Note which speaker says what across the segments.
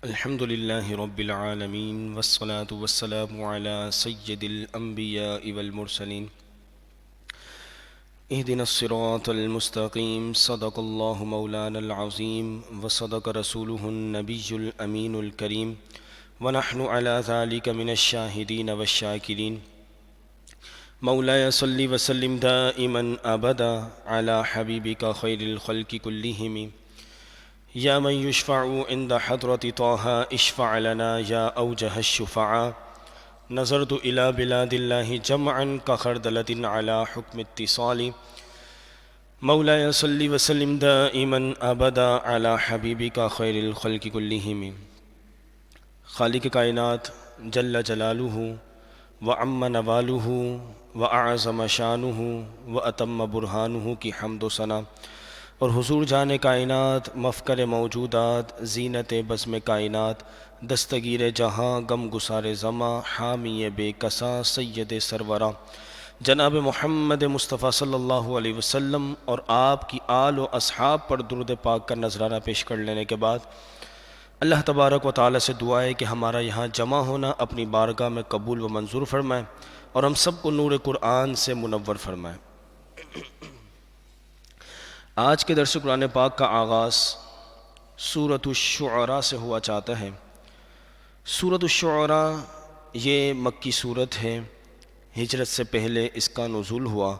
Speaker 1: الحمد لله رب العالمين والصلاة والسلام على سيد الأنبياء والمرسلين اهدنا الصراط المستقيم صدق الله مولانا العظيم وصدق رسوله النبي الأمين الكريم ونحن على ذلك من الشاهدين والشاكرين مولاي صل وسلم دائما أبدا على حبيبك خير الخلق كلهم یا من یشفع عند حضرت طه اشفع لنا یا اوجه الشفعاء نظرت الى بلاد اللہ جمعا كخردلة على حکم اتصال مولاي صل وسلم دائما ابدا على حبیبک خیر الخلق کلہم۔ خالق کائنات جل جلالہ وعم نوالہ واعظم شانہ واتم برہانہ کی حمد و ثنا، اور حضور جان کائنات مفکر موجودات زینت بزم کائنات دستگیر جہاں غم گسار زماں حامی بے کساں سید سرورہ جناب محمد مصطفیٰ صلی اللہ علیہ وسلم اور آپ کی آل و اصحاب پر درود پاک کا نذرانہ پیش کر لینے کے بعد اللہ تبارک و تعالی سے دعا ہے کہ ہمارا یہاں جمع ہونا اپنی بارگاہ میں قبول و منظور فرمائے اور ہم سب کو نور قرآن سے منور فرمائے۔ آج کے درس قرآن پاک کا آغاز سورۃ الشعراء سے ہوا چاہتا ہے۔ سورۃ الشعراء یہ مکی سورت ہے، ہجرت سے پہلے اس کا نزول ہوا۔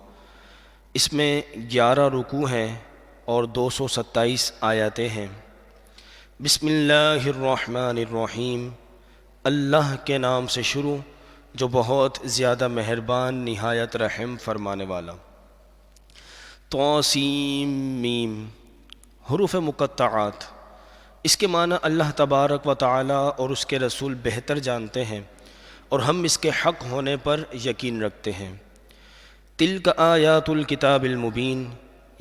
Speaker 1: اس میں 11 رکوع ہیں اور 227 آیاتیں ہیں۔ بسم اللہ الرحمن الرحیم، اللہ کے نام سے شروع جو بہت زیادہ مہربان نہایت رحم فرمانے والا۔ طاسیم میم، حروف مقطعات، اس کے معنی اللہ تبارک و تعالی اور اس کے رسول بہتر جانتے ہیں اور ہم اس کے حق ہونے پر یقین رکھتے ہیں۔ تلک آیات الکتاب المبین،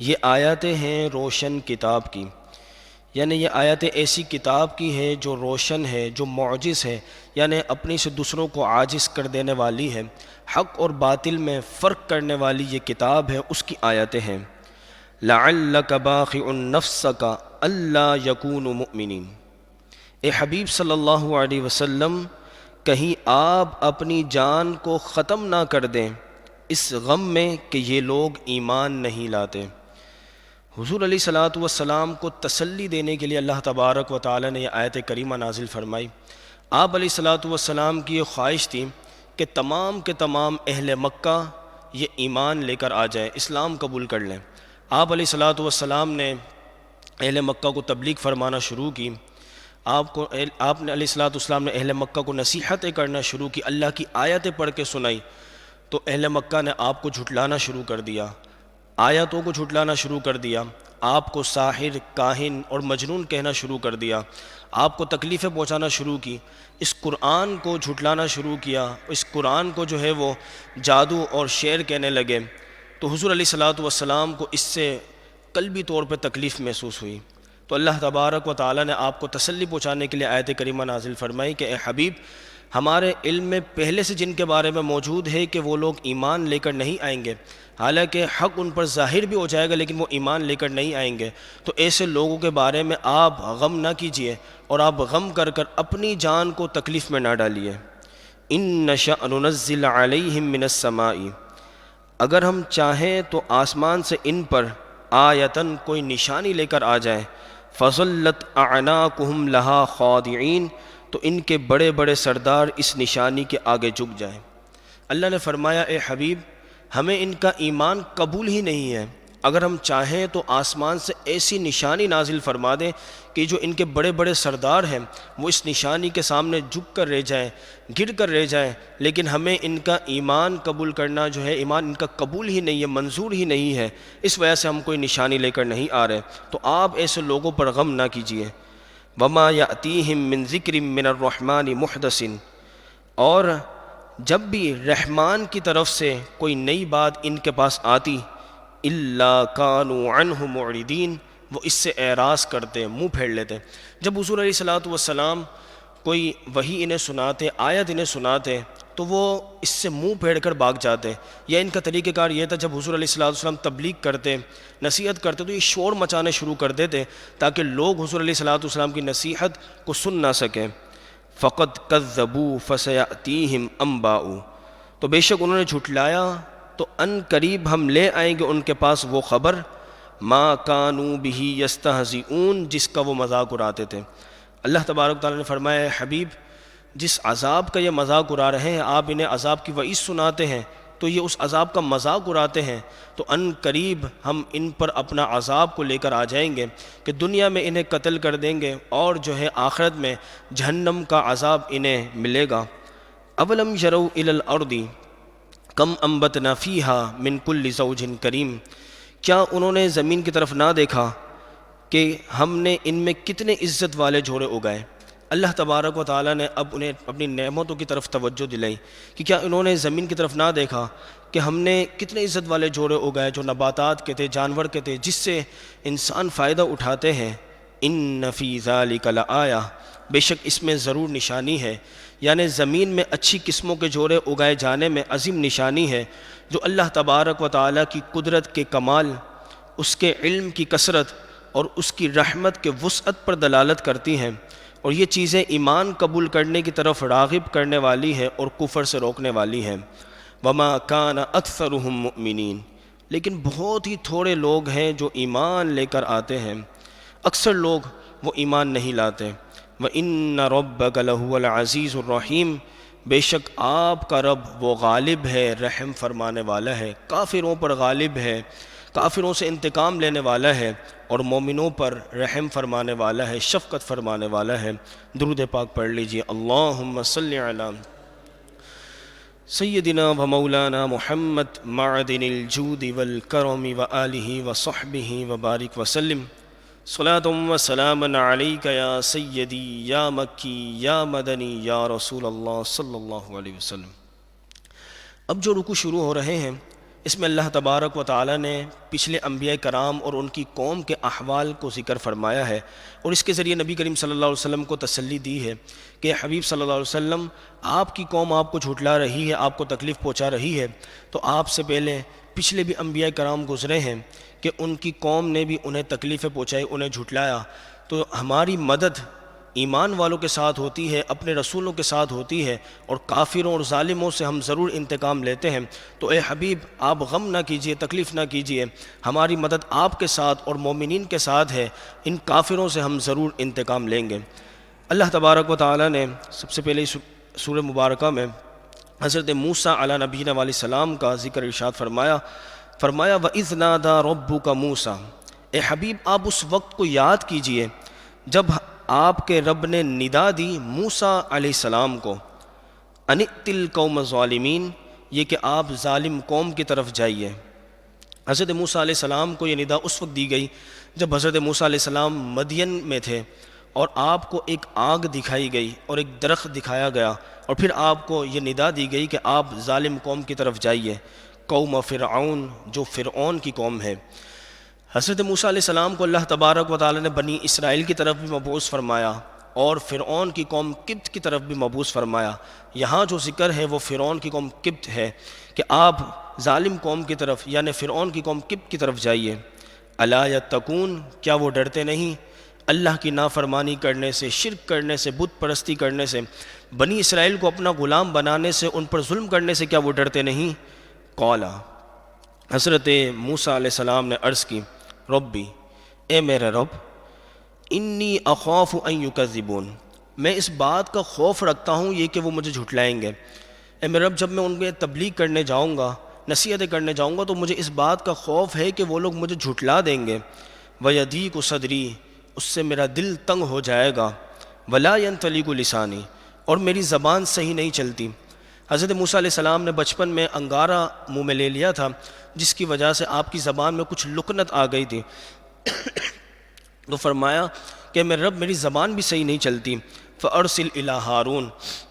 Speaker 1: یہ آیاتیں ہیں روشن کتاب کی، یعنی یہ آیاتیں ایسی کتاب کی ہے جو روشن ہے، جو معجز ہے، یعنی اپنی سے دوسروں کو عاجز کر دینے والی ہے، حق اور باطل میں فرق کرنے والی یہ کتاب ہے، اس کی آیاتیں ہیں۔ لعلک باخع نفسک الا یکونوا مؤمنین، اے حبیب صلی اللہ علیہ وسلم کہیں آپ اپنی جان کو ختم نہ کر دیں اس غم میں کہ یہ لوگ ایمان نہیں لاتے۔ حضور علیہ الصلوۃ والسلام کو تسلی دینے کے لیے اللہ تبارک و تعالی نے یہ آیت کریمہ نازل فرمائی۔ آپ علیہ الصلوۃ والسلام کی یہ خواہش تھی کہ تمام کے تمام اہل مکہ یہ ایمان لے کر آ جائیں، اسلام قبول کر لیں۔ آپ علیہ الصلوۃ والسلام نے اہل مکہ کو تبلیغ فرمانا شروع کی۔ آپ نے علیہ الصلوۃ والسلام نے اہل مکہ کو نصیحتیں کرنا شروع کی، اللہ کی آیتیں پڑھ کے سنائی، تو اہل مکہ نے آپ کو جھٹلانا شروع کر دیا، آیاتوں کو جھٹلانا شروع کر دیا، آپ کو ساحر، کاہن اور مجنون کہنا شروع کر دیا، آپ کو تکلیفیں پہنچانا شروع کی، اس قرآن کو جھٹلانا شروع کیا، اس قرآن کو جو ہے وہ جادو اور شعر کہنے لگے۔ تو حضور علیہ الصلوۃ والسلام کو اس سے قلبی طور پہ تکلیف محسوس ہوئی، تو اللہ تبارک و تعالی نے آپ کو تسلی پہنچانے کے لیے آیت کریمہ نازل فرمائی کہ اے حبیب، ہمارے علم میں پہلے سے جن کے بارے میں موجود ہے کہ وہ لوگ ایمان لے کر نہیں آئیں گے، حالانکہ حق ان پر ظاہر بھی ہو جائے گا لیکن وہ ایمان لے کر نہیں آئیں گے، تو ایسے لوگوں کے بارے میں آپ غم نہ کیجئے اور آپ غم کر کر اپنی جان کو تکلیف میں نہ ڈالیے۔ ان نشأ ننزل علیہم من السماء، اگر ہم چاہیں تو آسمان سے ان پر آیتن کوئی نشانی لے کر آ جائیں، فظلت اعناقہم لہا خاضعین، تو ان کے بڑے بڑے سردار اس نشانی کے آگے جھک جائیں۔ اللہ نے فرمایا اے حبیب، ہمیں ان کا ایمان قبول ہی نہیں ہے، اگر ہم چاہیں تو آسمان سے ایسی نشانی نازل فرما دیں کہ جو ان کے بڑے بڑے سردار ہیں وہ اس نشانی کے سامنے جھک کر رہ جائیں، گر کر رہ جائیں، لیکن ہمیں ان کا ایمان قبول کرنا جو ہے، ایمان ان کا قبول ہی نہیں ہے، منظور ہی نہیں ہے، اس وجہ سے ہم کوئی نشانی لے کر نہیں آ رہے۔ تو آپ ایسے لوگوں پر غم نہ کیجیے۔ وما یأتیہم من ذکر من الرحمن محدث، اور جب بھی رحمان کی طرف سے کوئی نئی بات ان کے پاس آتی، الا کانوا عنہ معرضین، وہ اس سے اعراض کرتے، منہ پھیر لیتے۔ جب حضور علیہ الصلوۃ والسلام کوئی وحی انہیں سناتے، آیت انہیں سناتے، تو وہ اس سے منہ پھیر کر بھاگ جاتے. یا ان کا طریقہ کار یہ تھا، جب حضور علیہ الصلوۃ والسلام تبلیغ کرتے، نصیحت کرتے تو یہ شور مچانے شروع کر دیتے تاکہ لوگ حضور علیہ الصلوۃ والسلام کی نصیحت کو سن نہ سکیں. فقد کذبوا فسیأتیہم انباء، تو بے شک انہوں نے جھٹلایا تو ان قریب ہم لے آئیں گے ان کے پاس وہ خبر، ما کانوا بہ یستہزئون، جس کا وہ مذاق اڑاتے تھے. اللہ تبارک تعالیٰ نے فرمایا ہے حبیب، جس عذاب کا یہ مذاق اڑا رہے ہیں، آپ انہیں عذاب کی وعید سناتے ہیں تو یہ اس عذاب کا مذاق اڑاتے ہیں، تو ان قریب ہم ان پر اپنا عذاب کو لے کر آ جائیں گے کہ دنیا میں انہیں قتل کر دیں گے اور جو ہے آخرت میں جہنم کا عذاب انہیں ملے گا. اولم یروا الی الارض کم انبتنا فیہا من کل زوج کریم، کیا انہوں نے زمین کی طرف نہ دیکھا کہ ہم نے ان میں کتنے عزت والے جوڑے اگائے. اللہ تبارک و تعالیٰ نے اب انہیں اپنی نعمتوں کی طرف توجہ دلائی کہ کیا انہوں نے زمین کی طرف نہ دیکھا کہ ہم نے کتنے عزت والے جوڑے اگائے جو نباتات کے تھے، جانور کے تھے، جس سے انسان فائدہ اٹھاتے ہیں. ان فی ذلک لآیہ، بے شک اس میں ضرور نشانی ہے، یعنی زمین میں اچھی قسموں کے جوڑے اگائے جانے میں عظیم نشانی ہے جو اللہ تبارک و تعالیٰ کی قدرت کے کمال، اس کے علم کی کثرت اور اس کی رحمت کے وسعت پر دلالت کرتی ہیں. اور یہ چیزیں ایمان قبول کرنے کی طرف راغب کرنے والی ہے اور کفر سے روکنے والی ہیں. وما کان اکثرهم مؤمنین، لیکن بہت ہی تھوڑے لوگ ہیں جو ایمان لے کر آتے ہیں، اکثر لوگ وہ ایمان نہیں لاتے. وَإِنَّ رَبَّكَ لَهُوَ الْعَزِيزُ الرَّحِيمُ، بے شک آپ کا رب وہ غالب ہے، رحم فرمانے والا ہے، کافروں پر غالب ہے، کافروں سے انتقام لینے والا ہے اور مومنوں پر رحم فرمانے والا ہے، شفقت فرمانے والا ہے. درود پاک پڑھ لیجئے. اللہم صلی علی سیدنا و مولانا محمد معدن الجود والکرم وآلہ وصحبہ وبارک وسلم. صلاۃ و سلاما علیک یا سیدی یا مکی یا مدنی یا رسول اللہ صلی اللہ علیہ وسلم. اب جو رکوع شروع ہو رہے ہیں اس میں اللہ تبارک و تعالیٰ نے پچھلے انبیاء کرام اور ان کی قوم کے احوال کو ذکر فرمایا ہے اور اس کے ذریعے نبی کریم صلی اللہ علیہ وسلم کو تسلی دی ہے کہ حبیب صلی اللہ علیہ وسلم، آپ کی قوم آپ کو جھٹلا رہی ہے، آپ کو تکلیف پہنچا رہی ہے، تو آپ سے پہلے پچھلے بھی انبیاء کرام گزرے ہیں کہ ان کی قوم نے بھی انہیں تکلیفیں پہنچائی، انہیں جھٹلایا. تو ہماری مدد ایمان والوں کے ساتھ ہوتی ہے، اپنے رسولوں کے ساتھ ہوتی ہے، اور کافروں اور ظالموں سے ہم ضرور انتقام لیتے ہیں. تو اے حبیب، آپ غم نہ کیجئے، تکلیف نہ کیجئے، ہماری مدد آپ کے ساتھ اور مومنین کے ساتھ ہے، ان کافروں سے ہم ضرور انتقام لیں گے. اللہ تبارک و تعالیٰ نے سب سے پہلے سورہ مبارکہ میں حضرت موسیٰ علیہ نبینا علیہ السلام کا ذکر ارشاد فرمایا وَإِذْ نَادَى رَبُّكَ مُوسَىٰ، اے حبیب آپ اس وقت کو یاد کیجئے جب آپ کے رب نے ندا دی موسیٰ علیہ السلام کو، ان ائت القوم الظالمین، یہ کہ آپ ظالم قوم کی طرف جائیے. حضرت موسیٰ علیہ السلام کو یہ ندا اس وقت دی گئی جب حضرت موسیٰ علیہ السلام مدین میں تھے اور آپ کو ایک آگ دکھائی گئی اور ایک درخت دکھایا گیا، اور پھر آپ کو یہ ندا دی گئی کہ آپ ظالم قوم کی طرف جائیے، قوم فرعون، جو فرعون کی قوم ہے. حضرت موسیٰ علیہ السلام کو اللہ تبارک و تعالیٰ نے بنی اسرائیل کی طرف بھی مبعوث فرمایا اور فرعون کی قوم قبط کی طرف بھی مبعوث فرمایا. یہاں جو ذکر ہے وہ فرعون کی قوم قبط ہے کہ آپ ظالم قوم کی طرف یعنی فرعون کی قوم قبط کی طرف جائیے. الا یتقون، کیا وہ ڈرتے نہیں اللہ کی نافرمانی کرنے سے، شرک کرنے سے، بت پرستی کرنے سے، بنی اسرائیل کو اپنا غلام بنانے سے، ان پر ظلم کرنے سے، کیا وہ ڈرتے نہیں؟ قولا، حضرت موسیٰ علیہ السلام نے عرض کی، ربی، اے میرے رب، انی اخاف ان یکذبون، میں اس بات کا خوف رکھتا ہوں یہ کہ وہ مجھے جھٹلائیں گے. اے میرے رب، جب میں ان میں تبلیغ کرنے جاؤں گا، نصیحتیں کرنے جاؤں گا، تو مجھے اس بات کا خوف ہے کہ وہ لوگ مجھے جھٹلا دیں گے. وَيَضِيقُ صَدْرِي، اس سے میرا دل تنگ ہو جائے گا. وَلَا يَنْطَلِقُ لِسَانِي، اور میری زبان صحیح نہیں چلتی. حضرت موسیٰ علیہ السلام نے بچپن میں انگارہ منہ میں لے لیا تھا جس کی وجہ سے آپ کی زبان میں کچھ لکنت آ گئی تھی. تو فرمایا کہ میرے رب، میری زبان بھی صحیح نہیں چلتی. فَأَرْسِلْ إِلَىٰ ہارون،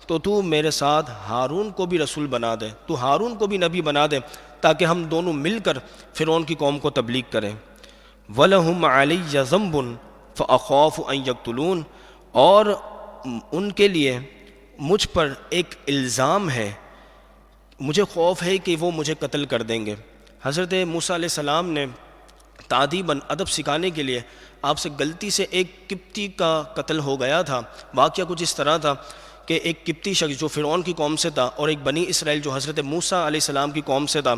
Speaker 1: تو میرے ساتھ ہارون کو بھی رسول بنا دے، تو ہارون کو بھی نبی بنا دے تاکہ ہم دونوں مل کر فرعون کی قوم کو تبلیغ کریں. وَلَهُمْ عَلَيَّ ذَنْبٌ فَأَخَافُ أَن يَقْتُلُونَ، اور ان کے لیے مجھ پر ایک الزام ہے مجھے خوف ہے کہ وہ مجھے قتل کر دیں گے۔ حضرت موسیٰ علیہ السلام نے تادیباً ادب سکھانے کے لیے آپ سے غلطی سے ایک قبطی کا قتل ہو گیا تھا۔ واقعہ کچھ اس طرح تھا کہ ایک قبطی شخص جو فرعون کی قوم سے تھا اور ایک بنی اسرائیل جو حضرت موسیٰ علیہ السلام کی قوم سے تھا،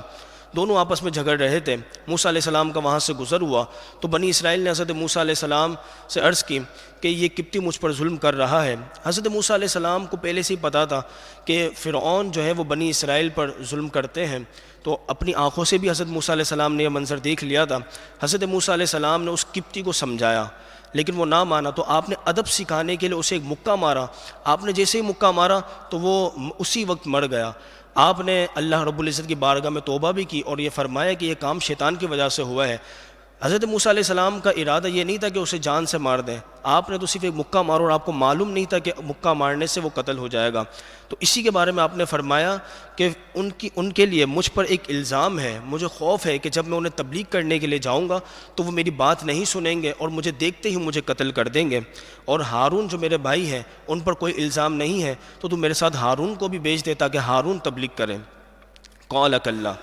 Speaker 1: دونوں آپس میں جھگڑ رہے تھے۔ موسیٰ علیہ السلام کا وہاں سے گزر ہوا تو بنی اسرائیل نے حضرت موسیٰ علیہ السلام سے عرض کی کہ یہ قبطی مجھ پر ظلم کر رہا ہے۔ حضرت موسیٰ علیہ السلام کو پہلے سے ہی پتہ تھا کہ فرعون جو ہے وہ بنی اسرائیل پر ظلم کرتے ہیں، تو اپنی آنکھوں سے بھی حضرت موسیٰ علیہ السلام نے یہ منظر دیکھ لیا تھا۔ حضرت موسیٰ علیہ السلام نے اس قبطی کو سمجھایا لیکن وہ نہ مانا، تو آپ نے ادب سکھانے کے لیے اسے ایک مکہ مارا۔ آپ نے جیسے ہی مکہ مارا تو وہ اسی وقت مر گیا۔ آپ نے اللہ رب العزت کی بارگاہ میں توبہ بھی کی اور یہ فرمایا کہ یہ کام شیطان کی وجہ سے ہوا ہے۔ حضرت موسیٰ علیہ السلام کا ارادہ یہ نہیں تھا کہ اسے جان سے مار دیں، آپ نے تو صرف ایک مکہ مارا اور آپ کو معلوم نہیں تھا کہ مکہ مارنے سے وہ قتل ہو جائے گا۔ تو اسی کے بارے میں آپ نے فرمایا کہ ان کے لیے مجھ پر ایک الزام ہے، مجھے خوف ہے کہ جب میں انہیں تبلیغ کرنے کے لیے جاؤں گا تو وہ میری بات نہیں سنیں گے اور مجھے دیکھتے ہی مجھے قتل کر دیں گے، اور ہارون جو میرے بھائی ہیں ان پر کوئی الزام نہیں ہے، تو میرے ساتھ ہارون کو بھی بھیج دے تاکہ ہارون تبلیغ کریں۔ قال کلا،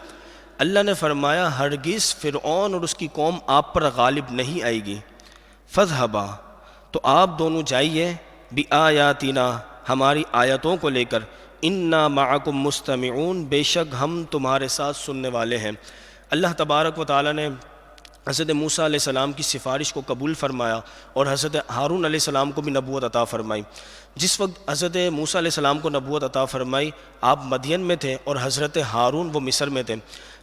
Speaker 1: اللہ نے فرمایا ہرگز فرعون اور اس کی قوم آپ پر غالب نہیں آئے گی۔ فاذهبا، تو آپ دونوں جائیے، بآیاتنا، ہماری آیتوں کو لے کر، انا معکم مستمعون، بے شک ہم تمہارے ساتھ سننے والے ہیں۔ اللہ تبارک و تعالیٰ نے حضرت موسیٰ علیہ السلام کی سفارش کو قبول فرمایا اور حضرت ہارون علیہ السلام کو بھی نبوت عطا فرمائی۔ جس وقت حضرت موسیٰ علیہ السلام کو نبوت عطا فرمائی آپ مدین میں تھے اور حضرت ہارون وہ مصر میں تھے۔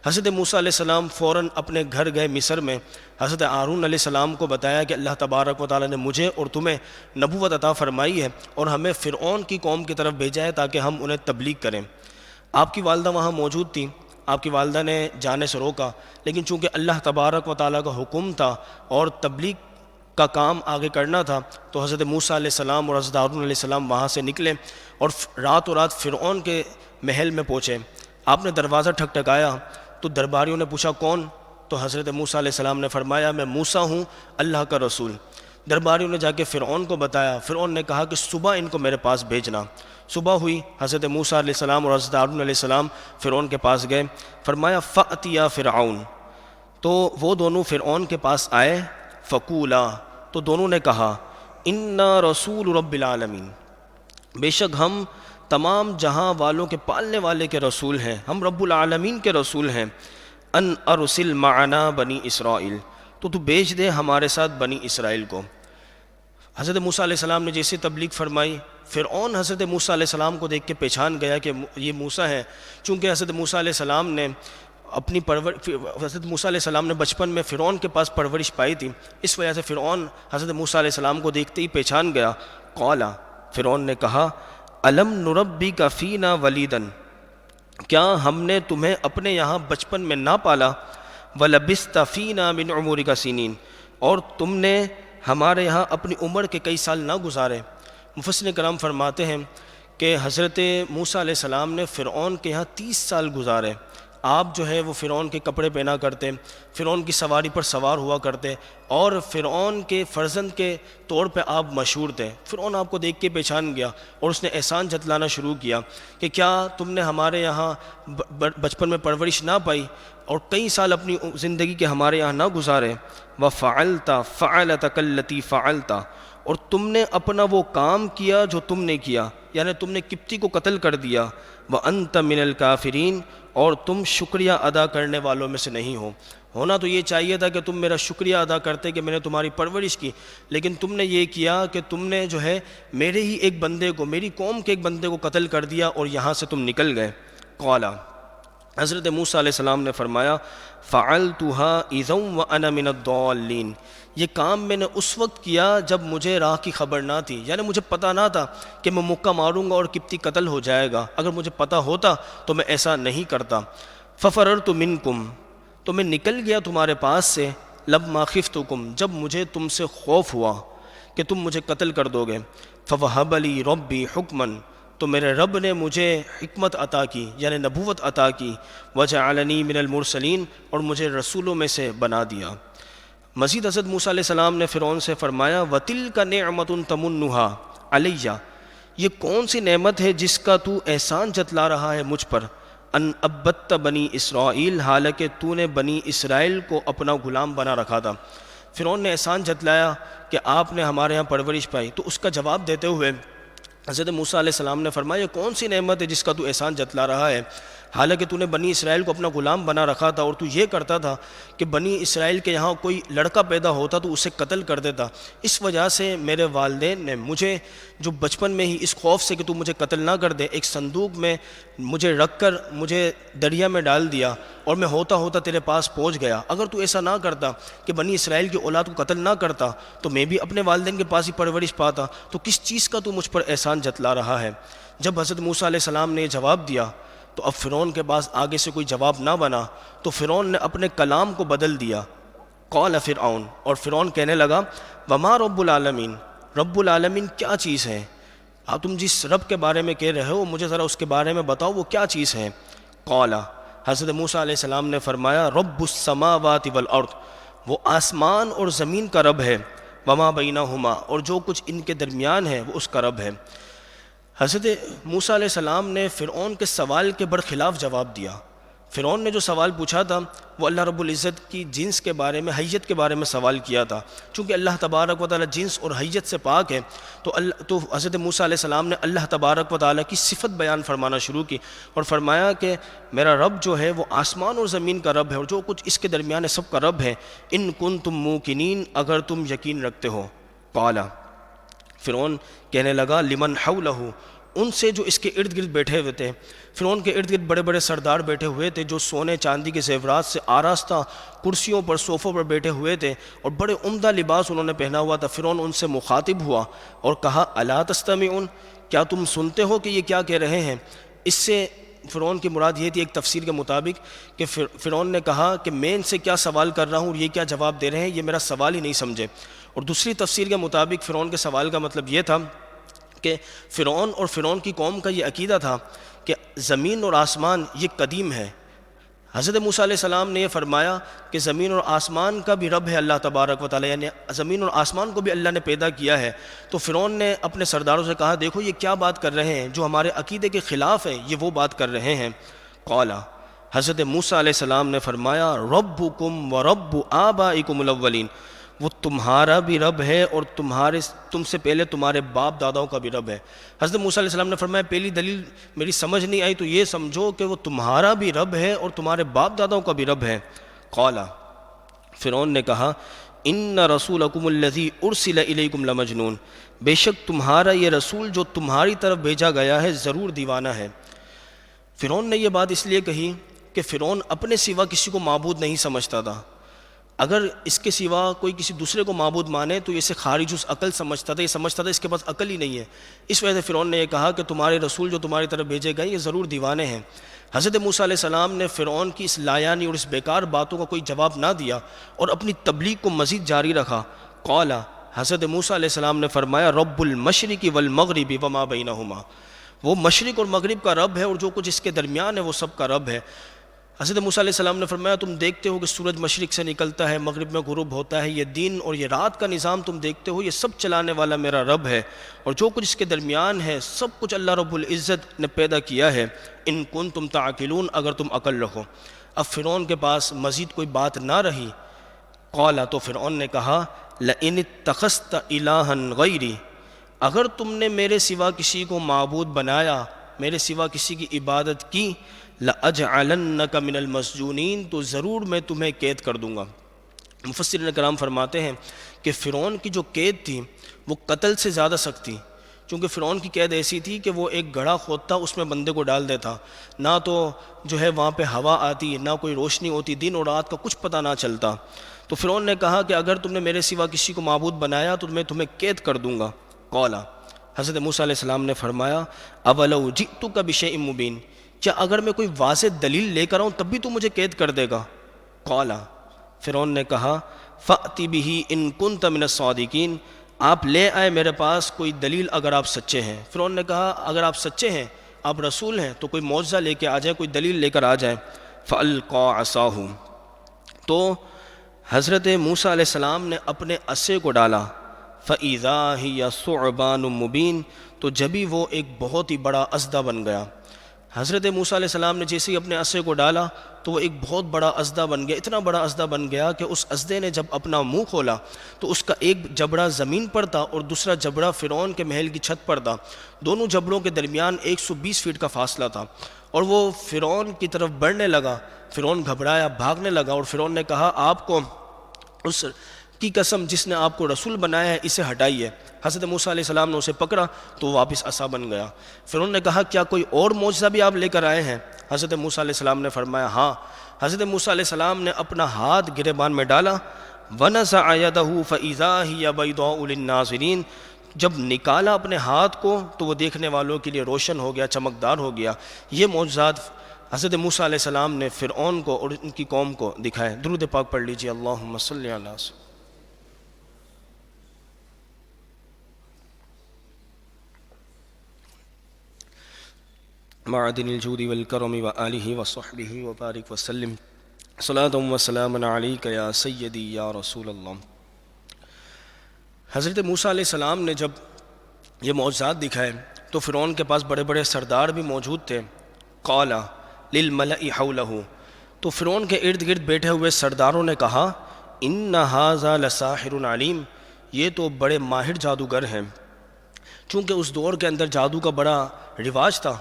Speaker 1: حضرت موسیٰ علیہ السلام فوراً اپنے گھر گئے مصر میں، حضرت ہارون علیہ السلام کو بتایا کہ اللہ تبارک و تعالیٰ نے مجھے اور تمہیں نبوت عطا فرمائی ہے اور ہمیں فرعون کی قوم کی طرف بھیجا ہے تاکہ ہم انہیں تبلیغ کریں۔ آپ کی والدہ وہاں موجود تھیں، آپ کی والدہ نے جانے سے روکا، لیکن چونکہ اللہ تبارک و تعالیٰ کا حکم تھا اور تبلیغ کا کام آگے کرنا تھا تو حضرت موسیٰ علیہ السلام اور حضرت ہارون علیہ السلام وہاں سے نکلے اور راتوں رات فرعون کے محل میں پہنچے۔ آپ نے دروازہ ٹھکٹھکایا تو درباریوں نے پوچھا کون؟ تو حضرت موسیٰ علیہ السلام نے فرمایا میں موسیٰ ہوں، اللہ کا رسول۔ درباریوں نے جا کے فرعون کو بتایا، فرعون نے کہا کہ صبح ان کو میرے پاس بھیجنا۔ صبح ہوئی، حضرت موسیٰ علیہ السلام اور حضرت ہارون علیہ السلام فرعون کے پاس گئے، فرمایا فَأْتِيَا فرعون، تو وہ دونوں فرعون کے پاس آئے، فَقُولَا، تو دونوں نے کہا اِنَّا رَسُولُ رَبِّ الْعَالَمِينَ، بے شک ہم تمام جہاں والوں کے پالنے والے کے رسول ہیں، ہم رب العالمین کے رسول ہیں۔ ان ارسل معنا بنی اسرائیل، تو بھیج دے ہمارے ساتھ بنی اسرائیل کو۔ حضرت موسیٰ علیہ السلام نے جیسے تبلیغ فرمائی، فرعون حضرت موسیٰ علیہ السلام کو دیکھ کے پہچان گیا کہ یہ موسیٰ ہے، چونکہ حضرت موسیٰ علیہ السلام نے حضرت موسیٰ علیہ السلام نے بچپن میں فرعون کے پاس پرورش پائی تھی، اس وجہ سے فرعون حضرت موسیٰ علیہ السلام کو دیکھتے ہی پہچان گیا۔ قالا، فرعون نے کہا الم نربک فینا ولیدا، کیا ہم نے تمہیں اپنے یہاں بچپن میں نہ پالا؟ ولبثت فینا من عمرک سنین، اور تم نے ہمارے یہاں اپنی عمر کے کئی سال نہ گزارے۔ مفسرین کرام فرماتے ہیں کہ حضرت موسیٰ علیہ السلام نے فرعون کے یہاں 30 سال گزارے۔ آپ جو ہے وہ فرعون کے کپڑے پہنا کرتے، فرعون کی سواری پر سوار ہوا کرتے، اور فرعون کے فرزند کے طور پہ آپ مشہور تھے۔ فرعون آپ کو دیکھ کے پہچان گیا اور اس نے احسان جتلانا شروع کیا کہ کیا تم نے ہمارے یہاں بچپن میں پرورش نہ پائی اور کئی سال اپنی زندگی کے ہمارے یہاں نہ گزارے؟ وَفَعَلْتَ فَعَلَتَكَ الَّتِي فَعَلْتَ، اور تم نے اپنا وہ کام کیا جو تم نے کیا، یعنی تم نے قبطی کو قتل کر دیا۔ وَأَنْتَ مِنَ الْكَافِرِينَ، اور تم شکریہ ادا کرنے والوں میں سے نہیں ہو۔ ہونا تو یہ چاہیے تھا کہ تم میرا شکریہ ادا کرتے کہ میں نے تمہاری پرورش کی، لیکن تم نے یہ کیا کہ تم نے جو ہے میرے ہی ایک بندے کو، میری قوم کے ایک بندے کو قتل کر دیا اور یہاں سے تم نکل گئے۔ قالا، حضرت موسیٰ علیہ السلام نے فرمایا فعلتها اذا وانا من الضالین، یہ کام میں نے اس وقت کیا جب مجھے راہ کی خبر نہ تھی، یعنی مجھے پتہ نہ تھا کہ میں مکہ ماروں گا اور قبطی قتل ہو جائے گا، اگر مجھے پتہ ہوتا تو میں ایسا نہیں کرتا۔ ففررت منکم، تو میں نکل گیا تمہارے پاس سے، لما خفتکم، جب مجھے تم سے خوف ہوا کہ تم مجھے قتل کر دو گے۔ فوہب لی ربی حکمن، تو میرے رب نے مجھے حکمت عطا کی، یعنی نبوت عطا کی۔ وجعلنی من المرسلین، اور مجھے رسولوں میں سے بنا دیا۔ مزید حضرت موسیٰ علیہ السلام نے فرعون سے فرمایا وَتِلْكَ نِعْمَةٌ تَمُنُّهَا عَلَيَّ، یہ کون سی نعمت ہے جس کا تو احسان جتلا رہا ہے مجھ پر؟ ان ابت بنی اسرائیل، حالانکہ تو نے بنی اسرائیل کو اپنا غلام بنا رکھا تھا۔ فرعون نے احسان جتلایا کہ آپ نے ہمارے ہاں پرورش پائی، تو اس کا جواب دیتے ہوئے حضرت موسیٰ علیہ السلام نے فرمایا یہ کون سی نعمت ہے جس کا تو احسان جتلا رہا ہے، حالانکہ تو نے بنی اسرائیل کو اپنا غلام بنا رکھا تھا، اور تو یہ کرتا تھا کہ بنی اسرائیل کے یہاں کوئی لڑکا پیدا ہوتا تو اسے قتل کر دیتا۔ اس وجہ سے میرے والدین نے مجھے جو بچپن میں ہی اس خوف سے کہ تو مجھے قتل نہ کر دے، ایک صندوق میں مجھے رکھ کر مجھے دریا میں ڈال دیا، اور میں ہوتا ہوتا تیرے پاس پہنچ گیا۔ اگر تو ایسا نہ کرتا کہ بنی اسرائیل کی اولاد کو قتل نہ کرتا تو میں بھی اپنے والدین کے پاس ہی پرورش پاتا، تو کس چیز کا تو مجھ پر احسان جتلا رہا ہے؟ جب حضرت موسیٰ علیہ السلام نے یہ جواب دیا تو اب فرعون کے پاس آگے سے کوئی جواب نہ بنا، تو فرعون نے اپنے کلام کو بدل دیا۔ قال فرعون، اور فرعون کہنے لگا وما رب العالمین، رب العالمین کیا چیز ہے؟ آپ تم جس رب کے بارے میں کہہ رہے ہو مجھے ذرا اس کے بارے میں بتاؤ وہ کیا چیز ہے؟ قال، حضرت موسیٰ علیہ السلام نے فرمایا رب السماوات والارض، وہ آسمان اور زمین کا رب ہے، وما بینہما، اور جو کچھ ان کے درمیان ہے وہ اس کا رب ہے۔ حضرت موسیٰ علیہ السلام نے فرعون کے سوال کے برخلاف جواب دیا۔ فرعون نے جو سوال پوچھا تھا وہ اللہ رب العزت کی جنس کے بارے میں، حیت کے بارے میں سوال کیا تھا۔ چونکہ اللہ تبارک و تعالیٰ جنس اور حیت سے پاک ہے، تو حضرت موسیٰ علیہ السلام نے اللہ تبارک و تعالیٰ کی صفت بیان فرمانا شروع کی، اور فرمایا کہ میرا رب جو ہے وہ آسمان اور زمین کا رب ہے، اور جو کچھ اس کے درمیان ہے سب کا رب ہے، ان کنتم موقنین، اگر تم یقین رکھتے ہو۔ قال، فرعون کہنے لگا لمن حولہ، ان سے جو اس کے ارد گرد بیٹھے ہوئے تھے۔ فرعون کے ارد گرد بڑے بڑے سردار بیٹھے ہوئے تھے جو سونے چاندی کے زیورات سے آراستہ کرسیوں پر، صوفوں پر بیٹھے ہوئے تھے، اور بڑے عمدہ لباس انہوں نے پہنا ہوا تھا۔ فرعون ان سے مخاطب ہوا اور کہا الا تستمعون، کیا تم سنتے ہو کہ یہ کیا کہہ رہے ہیں؟ اس سے فرعون کی مراد یہ تھی ایک تفسیر کے مطابق کہ فرعون نے کہا کہ میں ان سے کیا سوال کر رہا ہوں اور یہ کیا جواب دے رہے ہیں، یہ میرا سوال ہی نہیں سمجھے۔ اور دوسری تفسیر کے مطابق فرعون کے سوال کا مطلب یہ تھا کہ فرعون اور فرعون کی قوم کا یہ عقیدہ تھا کہ زمین اور آسمان یہ قدیم ہے۔ حضرت موسیٰ علیہ السلام نے یہ فرمایا کہ زمین اور آسمان کا بھی رب ہے اللہ تبارک و تعالیٰ، یعنی زمین اور آسمان کو بھی اللہ نے پیدا کیا ہے۔ تو فرعون نے اپنے سرداروں سے کہا دیکھو یہ کیا بات کر رہے ہیں، جو ہمارے عقیدے کے خلاف ہے یہ وہ بات کر رہے ہیں۔ قال، حضرت موسیٰ علیہ السلام نے فرمایا ربکم ورب آبائکم الاولین، وہ تمہارا بھی رب ہے اور تم سے پہلے تمہارے باپ داداؤں کا بھی رب ہے۔ حضرت موسیٰ علیہ السلام نے فرمایا پہلی دلیل میری سمجھ نہیں آئی، تو یہ سمجھو کہ وہ تمہارا بھی رب ہے اور تمہارے باپ داداؤں کا بھی رب ہے۔ قال، فرعون نے کہا ان رسولکم الذی ارسل الیکم لمجنون، بے شک تمہارا یہ رسول جو تمہاری طرف بھیجا گیا ہے ضرور دیوانہ ہے۔ فرعون نے یہ بات اس لیے کہی کہ فرعون اپنے سوا کسی کو معبود نہیں سمجھتا تھا۔ اگر اس کے سوا کوئی کسی دوسرے کو معبود مانے تو یہ اسے خارج اس عقل سمجھتا تھا، یہ سمجھتا تھا اس کے پاس عقل ہی نہیں ہے۔ اس وجہ سے فرعون نے یہ کہا کہ تمہارے رسول جو تمہاری طرف بھیجے گئے یہ ضرور دیوانے ہیں۔ حضرت موسیٰ علیہ السلام نے فرعون کی اس لایانی اور اس بیکار باتوں کا کوئی جواب نہ دیا اور اپنی تبلیغ کو مزید جاری رکھا۔ قال، حضرت موسیٰ علیہ السلام نے فرمایا رب المشرق والمغرب وما بینہما، وہ مشرق اور مغرب کا رب ہے اور جو کچھ اس کے درمیان ہے وہ سب کا رب ہے۔ حضرت موسیٰ علیہ السلام نے فرمایا تم دیکھتے ہو کہ سورج مشرق سے نکلتا ہے، مغرب میں غروب ہوتا ہے، یہ دن اور یہ رات کا نظام تم دیکھتے ہو، یہ سب چلانے والا میرا رب ہے، اور جو کچھ اس کے درمیان ہے سب کچھ اللہ رب العزت نے پیدا کیا ہے۔ ان کنتم تعقلون، اگر تم عقل رکھو۔ اب فرعون کے پاس مزید کوئی بات نہ رہی۔ قال، تو فرعون نے کہا لئن اتخذت الہا غیری، اگر تم نے میرے سوا کسی کو معبود بنایا، میرے سوا کسی کی عبادت کی، لَأَجْعَلَنَّكَ مِنَ الْمَسْجُونِينَ، تو ضرور میں تمہیں قید کر دوں گا۔ مفسرین کرام فرماتے ہیں کہ فرعون کی جو قید تھی وہ قتل سے زیادہ سخت تھی، چونکہ فرعون کی قید ایسی تھی کہ وہ ایک گڑھا کھودتا، اس میں بندے کو ڈال دیتا، نہ تو جو ہے وہاں پہ ہوا آتی، نہ کوئی روشنی ہوتی، دن اور رات کا کچھ پتہ نہ چلتا۔ تو فرعون نے کہا کہ اگر تم نے میرے سوا کسی کو معبود بنایا تو میں تمہیں قید کر دوں گا۔ قال، حضرت موسیٰ علیہ السلام نے فرمایا اولو جئتک بشیء مبین، کیا اگر میں کوئی واضح دلیل لے کر آؤں تب بھی تو مجھے قید کر دے گا؟ قال، فرعون نے کہا فأتی بہ ان کنت من الصادقین، آپ لے آئے میرے پاس کوئی دلیل اگر آپ سچے ہیں۔ فرعون نے کہا اگر آپ سچے ہیں، آپ رسول ہیں تو کوئی معجزہ لے کے آ جائے، کوئی دلیل لے کر آ جائے۔ فألقى عصاہ، تو حضرت موسیٰ علیہ السلام نے اپنے عصے کو ڈالا۔ فإذا ہی ثعبان مبین، تو جبھی وہ ایک بہت ہی بڑا اژدھا بن گیا۔ حضرت موسیٰ علیہ السلام نے جیسے ہی اپنے عصے کو ڈالا تو وہ ایک بہت بڑا اژدھا بن گیا، اتنا بڑا اژدھا بن گیا کہ اس اژدھے نے جب اپنا منہ کھولا تو اس کا ایک جبڑا زمین پر تھا اور دوسرا جبڑا فرعون کے محل کی چھت پر تھا۔ دونوں جبڑوں کے درمیان 120 فٹ کا فاصلہ تھا، اور وہ فرعون کی طرف بڑھنے لگا۔ فرعون گھبرایا، بھاگنے لگا، اور فرعون نے کہا آپ کو اس کی قسم جس نے آپ کو رسول بنایا ہے اسے ہٹائیے۔ حضرت موسیٰ علیہ السلام نے اسے پکڑا تو وہ واپس عصا بن گیا۔ فرعون نے کہا کیا کوئی اور معجزہ بھی آپ لے کر آئے ہیں؟ حضرت موسیٰ علیہ السلام نے فرمایا ہاں۔ حضرت موسیٰ علیہ السلام نے اپنا ہاتھ گریبان میں ڈالا، وَنَزَعَ يَدَهُ فَإِذَا هِيَ بَيْضَاءُ لِلنَّاظِرِينَ، جب نکالا اپنے ہاتھ کو تو وہ دیکھنے والوں کے لیے روشن ہو گیا، چمکدار ہو گیا۔ یہ معجزات حضرت موسیٰ علیہ السلام نے فرعون کو اور ان کی قوم کو دکھائے۔ درود پاک پڑھ لیجیے، اللہم صلی علی وسلم۔ معدن الجود والکرم وآلہ وصحبہ وبارک وسلم، صلاۃ وسلام علیک یا سیدی یا رسول اللہ۔ حضرت موسیٰ علیہ السلام نے جب یہ معجزات دکھائے تو فرعون کے پاس بڑے بڑے سردار بھی موجود تھے۔ قال للملأ حولہ، تو فرعون کے ارد گرد بیٹھے ہوئے سرداروں نے کہا ان ھذا لساحر علیم، یہ تو بڑے ماہر جادوگر ہیں۔ چونکہ اس دور کے اندر جادو کا بڑا رواج تھا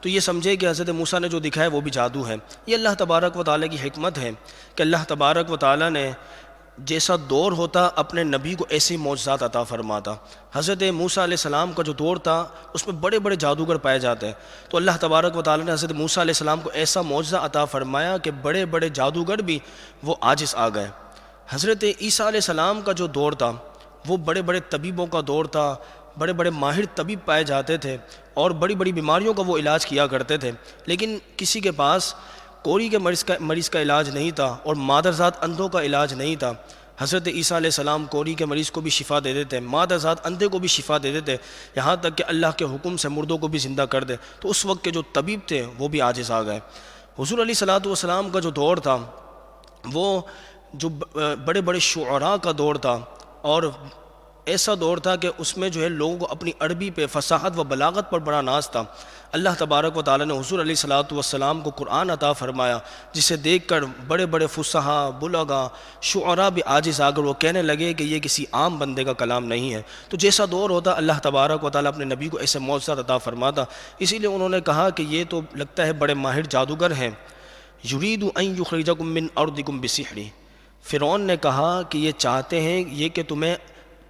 Speaker 1: تو یہ سمجھے کہ حضرت موسیٰ نے جو دکھایا وہ بھی جادو ہے۔ یہ اللہ تبارک و تعالیٰ کی حکمت ہے کہ اللہ تبارک و تعالیٰ نے جیسا دور ہوتا اپنے نبی کو ایسے معجزات عطا فرماتا۔ حضرت موسیٰ علیہ السلام کا جو دور تھا اس میں بڑے بڑے جادوگر پائے جاتے ہیں، تو اللہ تبارک و تعالیٰ نے حضرت موسیٰ علیہ السلام کو ایسا معجزہ عطا فرمایا کہ بڑے بڑے جادوگر بھی وہ عاجز آ گئے۔ حضرت عیسیٰ علیہ السلام کا جو دور تھا وہ بڑے بڑے طبیبوں کا دور تھا، بڑے بڑے ماہر طبیب پائے جاتے تھے اور بڑی بڑی بیماریوں کا وہ علاج کیا کرتے تھے، لیکن کسی کے پاس کوری کے مریض کا علاج نہیں تھا اور مادرزاد اندھوں کا علاج نہیں تھا۔ حضرت عیسیٰ علیہ السلام کوری کے مریض کو بھی شفا دے دیتے، مادرزاد اندھے کو بھی شفا دے دیتے، یہاں تک کہ اللہ کے حکم سے مردوں کو بھی زندہ کر دے۔ تو اس وقت کے جو طبیب تھے وہ بھی عاجز آ گئے۔ حضور علیہ الصلوۃ والسلام کا جو دور تھا وہ جو بڑے بڑے شعراء کا دور تھا، اور ایسا دور تھا کہ اس میں جو ہے لوگوں کو اپنی عربی پہ فصاحت و بلاغت پر بڑا ناز تھا۔ اللہ تبارک و تعالیٰ نے حضور علیہ الصلوۃ والسلام کو قرآن عطا فرمایا، جسے دیکھ کر بڑے بڑے فصحاء، بلغاء، شعراء بھی عاجز آ کر وہ کہنے لگے کہ یہ کسی عام بندے کا کلام نہیں ہے۔ تو جیسا دور ہوتا اللہ تبارک و تعالیٰ اپنے نبی کو ایسے معجزات عطا فرماتا، اسی لیے انہوں نے کہا کہ یہ تو لگتا ہے بڑے ماہر جادوگر ہیں۔ یرید ان یخرجکم من ارضکم بسحر، فرعون نے کہا کہ یہ چاہتے ہیں یہ کہ تمہیں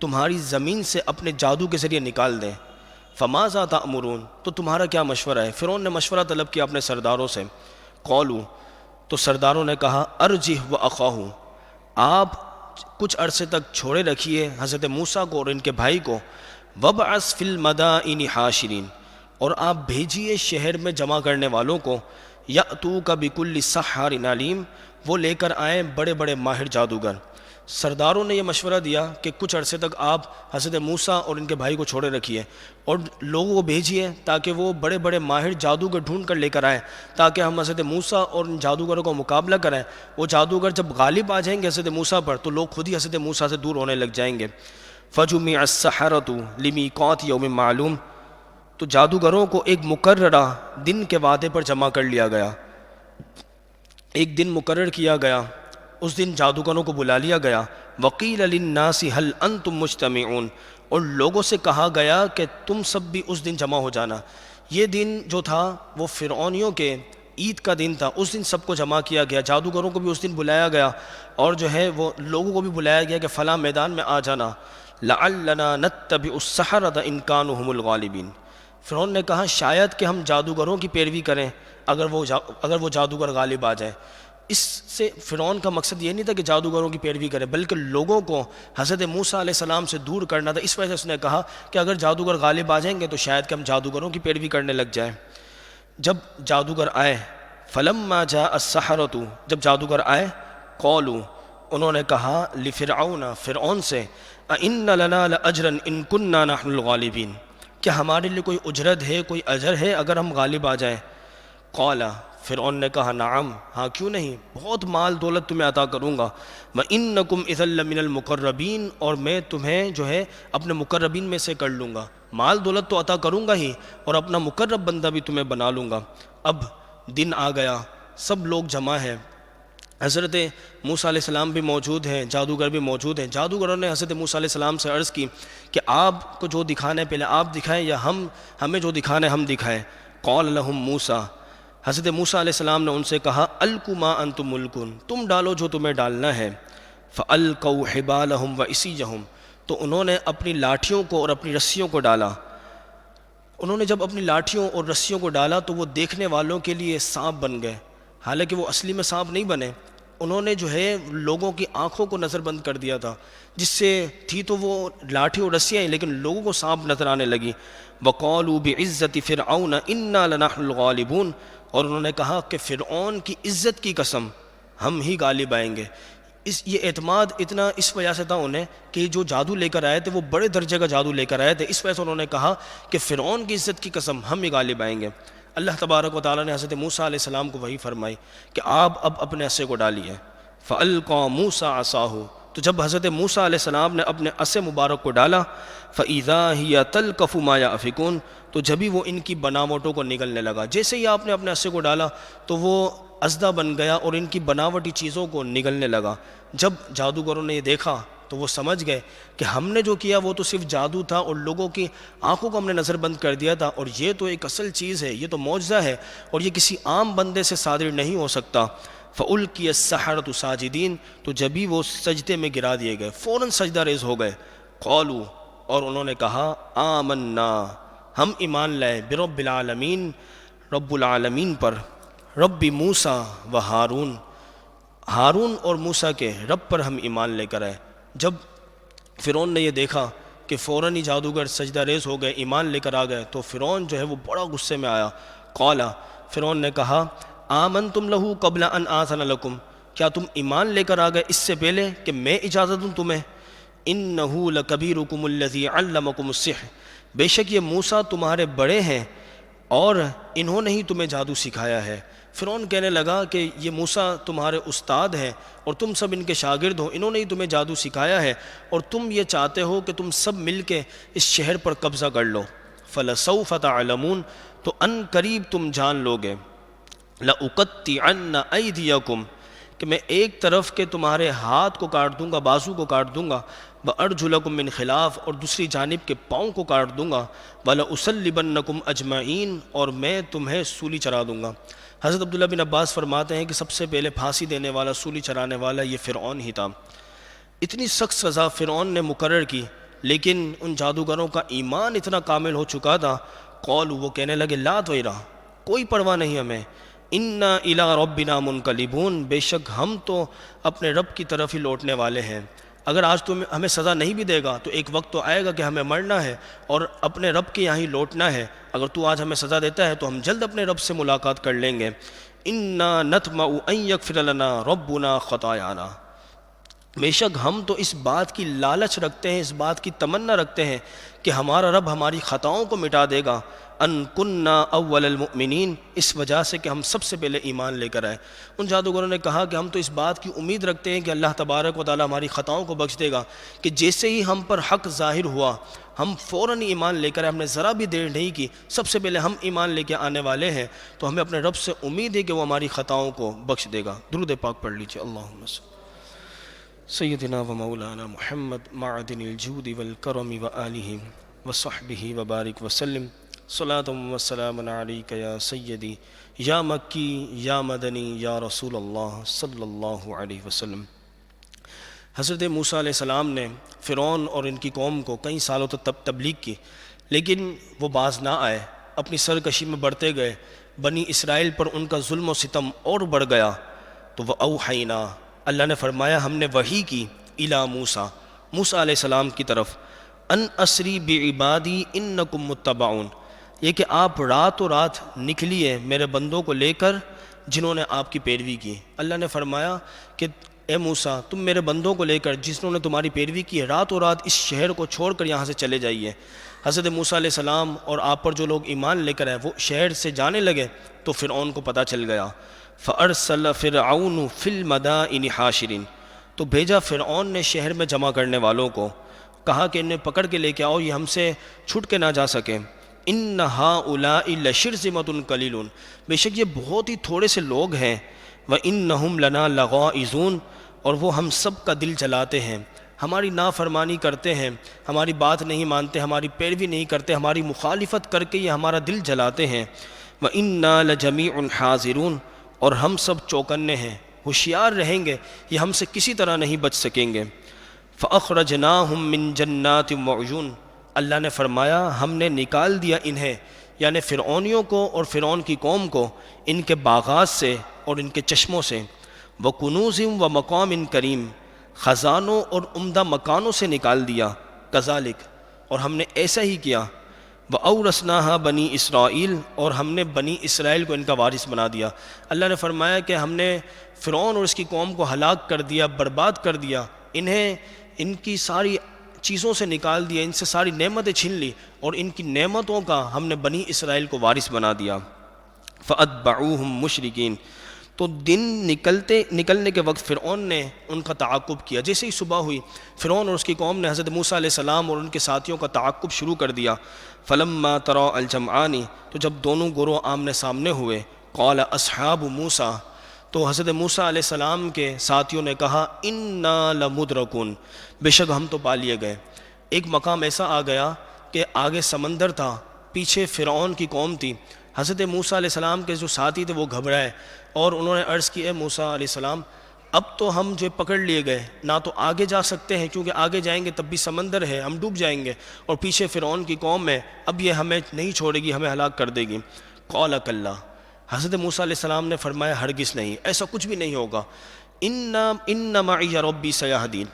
Speaker 1: تمہاری زمین سے اپنے جادو کے ذریعے نکال دیں۔ فماذا تأمرون، تو تمہارا کیا مشورہ ہے؟ فرعون نے مشورہ طلب کیا اپنے سرداروں سے۔ قالوا، تو سرداروں نے کہا ارجہ واخاہ، آپ کچھ عرصے تک چھوڑے رکھیے حضرت موسیٰ کو اور ان کے بھائی کو، وابعث فی المدائن حاشرین، اور آپ بھیجیے شہر میں جمع کرنے والوں کو، یأتوک بکل سحار علیم، وہ لے کر آئیں بڑے بڑے ماہر جادوگر۔ سرداروں نے یہ مشورہ دیا کہ کچھ عرصے تک آپ حضرت موسیٰ اور ان کے بھائی کو چھوڑے رکھیے اور لوگوں کو بھیجیے تاکہ وہ بڑے بڑے ماہر جادوگر ڈھونڈ کر لے کر آئیں، تاکہ ہم حضرت موسیٰ اور ان جادوگروں کو مقابلہ کریں۔ وہ جادوگر جب غالب آ جائیں گے حضرت موسیٰ پر تو لوگ خود ہی حضرت موسیٰ سے دور ہونے لگ جائیں گے۔ فجمع السحرة لمیقات یوم معلوم، تو جادوگروں کو ایک مقررہ دن کے وعدے پر جمع کر لیا گیا، ایک دن مقرر کیا گیا، اس دن جادوگروں کو بلا لیا گیا۔ وقیل للناس هل انتم مجتمعون، اور لوگوں سے کہا گیا کہ تم سب بھی اس دن جمع ہو جانا۔ یہ دن جو تھا وہ فرعونیوں کے عید کا دن تھا، اس دن سب کو جمع کیا گیا، جادوگروں کو بھی اس دن بلایا گیا اور جو ہے وہ لوگوں کو بھی بلایا گیا کہ فلاں میدان میں آ جانا۔ لعلنا نتبع السحرة ان كانوا هم الغالبین، فرعون نے کہا شاید کہ ہم جادوگروں کی پیروی کریں اگر وہ جادوگر غالب آ جائیں۔ اس سے فرعون کا مقصد یہ نہیں تھا کہ جادوگروں کی پیروی کرے، بلکہ لوگوں کو حضرت موسیٰ علیہ السلام سے دور کرنا تھا۔ اس وجہ سے اس نے کہا کہ اگر جادوگر غالب آ جائیں گے تو شاید کہ ہم جادوگروں کی پیروی کرنے لگ جائیں۔ جب جادوگر آئے، فلما جاء السحرة، جب جادوگر آئے، قالوا، انہوں نے کہا لفرعون، فرعون سے، اِنَّ لَنَا لَأَجْرًا إِن كُنَّا نَحْنُ الْغَالِبِينَ، کیا ہمارے لیے کوئی اجرت ہے، کوئی اجر ہے اگر ہم غالب آ جائیں؟ قال، فرعون نے کہا نعم، ہاں کیوں نہیں، بہت مال دولت تمہیں عطا کروں گا، وَإِنَّكُمْ إِذًا لَّمِنَ الْمُقَرَّبِينَ، اور میں تمہیں جو ہے اپنے مقربین میں سے کر لوں گا، مال دولت تو عطا کروں گا ہی اور اپنا مقرب بندہ بھی تمہیں بنا لوں گا۔ اب دن آ گیا، سب لوگ جمع ہیں، حضرت موسیٰ علیہ السلام بھی موجود ہیں، جادوگر بھی موجود ہیں۔ جادوگروں نے حضرت موسیٰ علیہ السلام سے عرض کی کہ آپ کو جو دکھانا ہے پہلے آپ دکھائیں یا ہمیں جو دکھانا ہے ہم دکھائیں۔ قال لهم موسیٰ، حضرت موسیٰ علیہ السلام نے ان سے کہا القوا ما انتم ملکون، تم ڈالو جو تمہیں ڈالنا ہے۔ فالقوا حبالهم وعصیهم، تو انہوں نے اپنی لاٹھیوں کو اور اپنی رسیوں کو ڈالا۔ انہوں نے جب اپنی لاٹھیوں اور رسیوں کو ڈالا تو وہ دیکھنے والوں کے لیے سانپ بن گئے، حالانکہ وہ اصلی میں سانپ نہیں بنے، انہوں نے جو ہے لوگوں کی آنکھوں کو نظر بند کر دیا تھا، جس سے تھی تو وہ لاٹھی اور رسیاں ہیں لیکن لوگوں کو سانپ نظر آنے لگی۔ وَقَالُوا بِعِزَّةِ فِرْعَوْنَ إِنَّا لَنَحْنُ الْغَالِبُونَ، اور انہوں نے کہا کہ فرعون کی عزت کی قسم ہم ہی غالب آئیں گے۔ یہ اعتماد اتنا اس وجہ سے تھا انہیں کہ جو جادو لے کر آئے تھے وہ بڑے درجے کا جادو لے کر آئے تھے، اس وجہ سے انہوں نے کہا کہ فرعون کی عزت کی قسم ہم ہی غالب آئیں گے۔ اللہ تبارک و تعالیٰ نے حضرت موسیٰ علیہ السلام کو وحی فرمائی کہ آپ اب اپنے عصے کو ڈالیے۔ فَأَلْقَى مُوسَىٰ عَصَاهُ، تو جب حضرت موسیٰ علیہ السلام نے اپنے عصے مبارک کو ڈالا، فَإِذَا هِيَ تَلْقَفُ مَا يَأْفِكُونَ، تو جبھی وہ ان کی بناوٹوں کو نگلنے لگا، جیسے ہی آپ نے اپنے عصے کو ڈالا تو وہ اژدھا بن گیا اور ان کی بناوٹی چیزوں کو نگلنے لگا۔ جب جادوگروں نے یہ دیکھا تو وہ سمجھ گئے کہ ہم نے جو کیا وہ تو صرف جادو تھا اور لوگوں کی آنکھوں کو ہم نے نظر بند کر دیا تھا، اور یہ تو ایک اصل چیز ہے، یہ تو معجزہ ہے اور یہ کسی عام بندے سے صادر نہیں ہو سکتا۔ فَأُلْقِيَ السَّحَرَةُ سَاجِدِينَ، تو جبھی وہ سجدے میں گرا دیے گئے، فوراً سجدہ ریز ہو گئے۔ قالوا، اور انہوں نے کہا آمنا، ہم ایمان لائے، برب العالمین، رب العالمین پر، رب موسیٰ و ہارون، ہارون اور موسیٰ کے رب پر ہم ایمان لے کر آئے۔ جب فرعون نے یہ دیکھا کہ فوراً ہی جادوگر سجدہ ریز ہو گئے، ایمان لے کر آ گئے، تو فرعون جو ہے وہ بڑا غصے میں آیا۔ قال، فرعون نے کہا آمنتم لہ قبل ان آذن لکم، کیا تم ایمان لے کر آ گئے اس سے پہلے کہ میں اجازت دوں تمہیں؟ انہ لکبیرکم الذی علمکم السحر، بے شک یہ موسیٰ تمہارے بڑے ہیں اور انہوں نے ہی تمہیں جادو سکھایا ہے۔ فرعون کہنے لگا کہ یہ موسیٰ تمہارے استاد ہیں اور تم سب ان کے شاگرد ہو، انہوں نے ہی تمہیں جادو سکھایا ہے اور تم یہ چاہتے ہو کہ تم سب مل کے اس شہر پر قبضہ کر لو۔ فَلَسَوْفَ تَعْلَمُونَ، تو ان قریب تم جان لوگے، لَأُقَطِّعَنَّ أَيْدِيَكُمْ، کہ میں ایک طرف کے تمہارے ہاتھ کو کاٹ دوں گا، بازو کو کاٹ دوں گا، وَأَرْجُلَكُمْ مِنْ خِلَافٍ، اور دوسری جانب کے پاؤں کو کاٹ دوں گا، وَلَأُصَلِّبَنَّكُمْ أَجْمَعِينَ، اور میں تمہیں سولی چرا دوں گا۔ حضرت عبداللہ بن عباس فرماتے ہیں کہ سب سے پہلے پھانسی دینے والا، سولی چرانے والا یہ فرعون ہی تھا۔ اتنی سخت سزا فرعون نے مقرر کی، لیکن ان جادوگروں کا ایمان اتنا کامل ہو چکا تھا، قول وہ کہنے لگے لا طیرہ، کوئی پرواہ نہیں ہمیں، انا الی ربنا منقلبون، بے شک ہم تو اپنے رب کی طرف ہی لوٹنے والے ہیں۔ اگر آج تم ہمیں سزا نہیں بھی دے گا تو ایک وقت تو آئے گا کہ ہمیں مرنا ہے اور اپنے رب کے یہاں ہی لوٹنا ہے، اگر تو آج ہمیں سزا دیتا ہے تو ہم جلد اپنے رب سے ملاقات کر لیں گے۔ انا نطمع ان یغفر لنا ربنا خطایانا، بے شک ہم تو اس بات کی لالچ رکھتے ہیں، اس بات کی تمنا رکھتے ہیں کہ ہمارا رب ہماری خطاؤں کو مٹا دے گا، ان کننا اول المؤمنین، اس وجہ سے کہ ہم سب سے پہلے ایمان لے کر آئے۔ ان جادوگروں نے کہا کہ ہم تو اس بات کی امید رکھتے ہیں کہ اللہ تبارک و تعالی ہماری خطاؤں کو بخش دے گا، کہ جیسے ہی ہم پر حق ظاہر ہوا ہم فوراً ایمان لے کر آئے، ہم نے ذرا بھی دیر نہیں کی، سب سے پہلے ہم ایمان لے کے آنے والے ہیں، تو ہمیں اپنے رب سے امید ہے کہ وہ ہماری خطاؤں کو بخش دے گا۔ درود پاک پڑھ لیجیے۔ اللہم صل سیدنا و مولانا محمد معدن الجود والکرم وآلہ وصحبہ وبارک وسلم، صلاۃ و سلام علیک یا سیدی یا مکی یا مدنی یا رسول اللہ صلی اللہ علیہ وسلم۔ حضرت موسیٰ علیہ السلام نے فرعون اور ان کی قوم کو کئی سالوں تک تبلیغ کی، لیکن وہ باز نہ آئے، اپنی سرکشی میں بڑھتے گئے، بنی اسرائیل پر ان کا ظلم و ستم اور بڑھ گیا، تو وہ اوحینا، اللہ نے فرمایا ہم نے وحی کی، الی موسیٰ، موسیٰ علیہ السلام کی طرف، ان اسری بعبادی انکم متبعون، یہ کہ آپ رات و رات نکلیے میرے بندوں کو لے کر جنہوں نے آپ کی پیروی کی۔ اللہ نے فرمایا کہ اے موسیٰ تم میرے بندوں کو لے کر جنہوں نے تمہاری پیروی کی ہے راتوں رات اس شہر کو چھوڑ کر یہاں سے چلے جائیے۔ حضرت موسیٰ علیہ السلام اور آپ پر جو لوگ ایمان لے کر آئے وہ شہر سے جانے لگے تو فرعون کو پتہ چل گیا۔ فَأَرْسَلَ فِرْعَوْنُ فِي الْمَدَائِنِ حَاشِرِينَ، تو بھیجا فرعون نے شہر میں جمع کرنے والوں کو، کہا کہ انہیں پکڑ کے لے کے آؤ، یہ ہم سے چھوٹ کے نہ جا سکیں۔ إِنَّ هَٰؤُلَاءِ لَشِرْذِمَةٌ قَلِيلٌ، بے شک یہ بہت ہی تھوڑے سے لوگ ہیں۔ وَإِنَّهُمْ لَنَا لَغَائِظُونَ، اور وہ ہم سب کا دل جلاتے ہیں، ہماری نافرمانی کرتے ہیں، ہماری بات نہیں مانتے، ہماری پیروی نہیں کرتے، ہماری مخالفت کر کے یہ ہمارا دل جلاتے ہیں۔ وَإِنَّا لَجَمِيعٌ حَاذِرُونَ، اور ہم سب چوکنے ہیں، ہوشیار رہیں گے، یہ ہم سے کسی طرح نہیں بچ سکیں گے۔ فَأَخْرَجْنَاهُم مِّن جَنَّاتٍ وَعُيُونٍ، اللہ نے فرمایا ہم نے نکال دیا انہیں، یعنی فرعونیوں کو اور فرعون کی قوم کو، ان کے باغات سے اور ان کے چشموں سے۔ وَكُنُوزٍ وَمَقَامٍ كَرِيمٍ، خزانوں اور عمدہ مکانوں سے نکال دیا۔ کذالک، اور ہم نے ایسا ہی کیا۔ وَأَوْرَثْنَاهَا بَنِي إِسْرَائِيل، اور ہم نے بنی اسرائیل کو ان کا وارث بنا دیا۔ اللہ نے فرمایا کہ ہم نے فرعون اور اس کی قوم کو ہلاک کر دیا، برباد کر دیا، انہیں ان کی ساری چیزوں سے نکال دیا، ان سے ساری نعمتیں چھین لی، اور ان کی نعمتوں کا ہم نے بنی اسرائیل کو وارث بنا دیا۔ فَأَتْبَعُوهُم مُشْرِقِينَ، تو دن نکلنے کے وقت فرعون نے ان کا تعاقب کیا۔ جیسے ہی صبح ہوئی فرعون اور اس کی قوم نے حضرت موسیٰ علیہ السلام اور ان کے ساتھیوں کا تعاقب شروع کر دیا۔ فَلَمَّا تَرَاءَ الْجَمْعَانِ، تو جب دونوں گروہ آمنے سامنے ہوئے، قَالَ أَصْحَابُ مُوسَىٰ، تو حضرت موسیٰ علیہ السلام کے ساتھیوں نے کہا إِنَّا لَمُدْرَكُونَ، بے شک ہم تو پا لیے گئے۔ ایک مقام ایسا آ گیا کہ آگے سمندر تھا، پیچھے فرعون کی قوم تھی۔ حضرت موسیٰ علیہ السلام کے جو ساتھی تھے وہ گھبرائے اور انہوں نے عرض کی اے موسیٰ علیہ السلام اب تو ہم جو پکڑ لیے گئے، نہ تو آگے جا سکتے ہیں کیونکہ آگے جائیں گے تب بھی سمندر ہے، ہم ڈوب جائیں گے، اور پیچھے فرعون کی قوم ہے، اب یہ ہمیں نہیں چھوڑے گی، ہمیں ہلاک کر دے گی۔ قال کلا، حضرت موسیٰ علیہ السلام نے فرمایا ہرگز نہیں، ایسا کچھ بھی نہیں ہوگا۔ ان معی ربی سیہدین،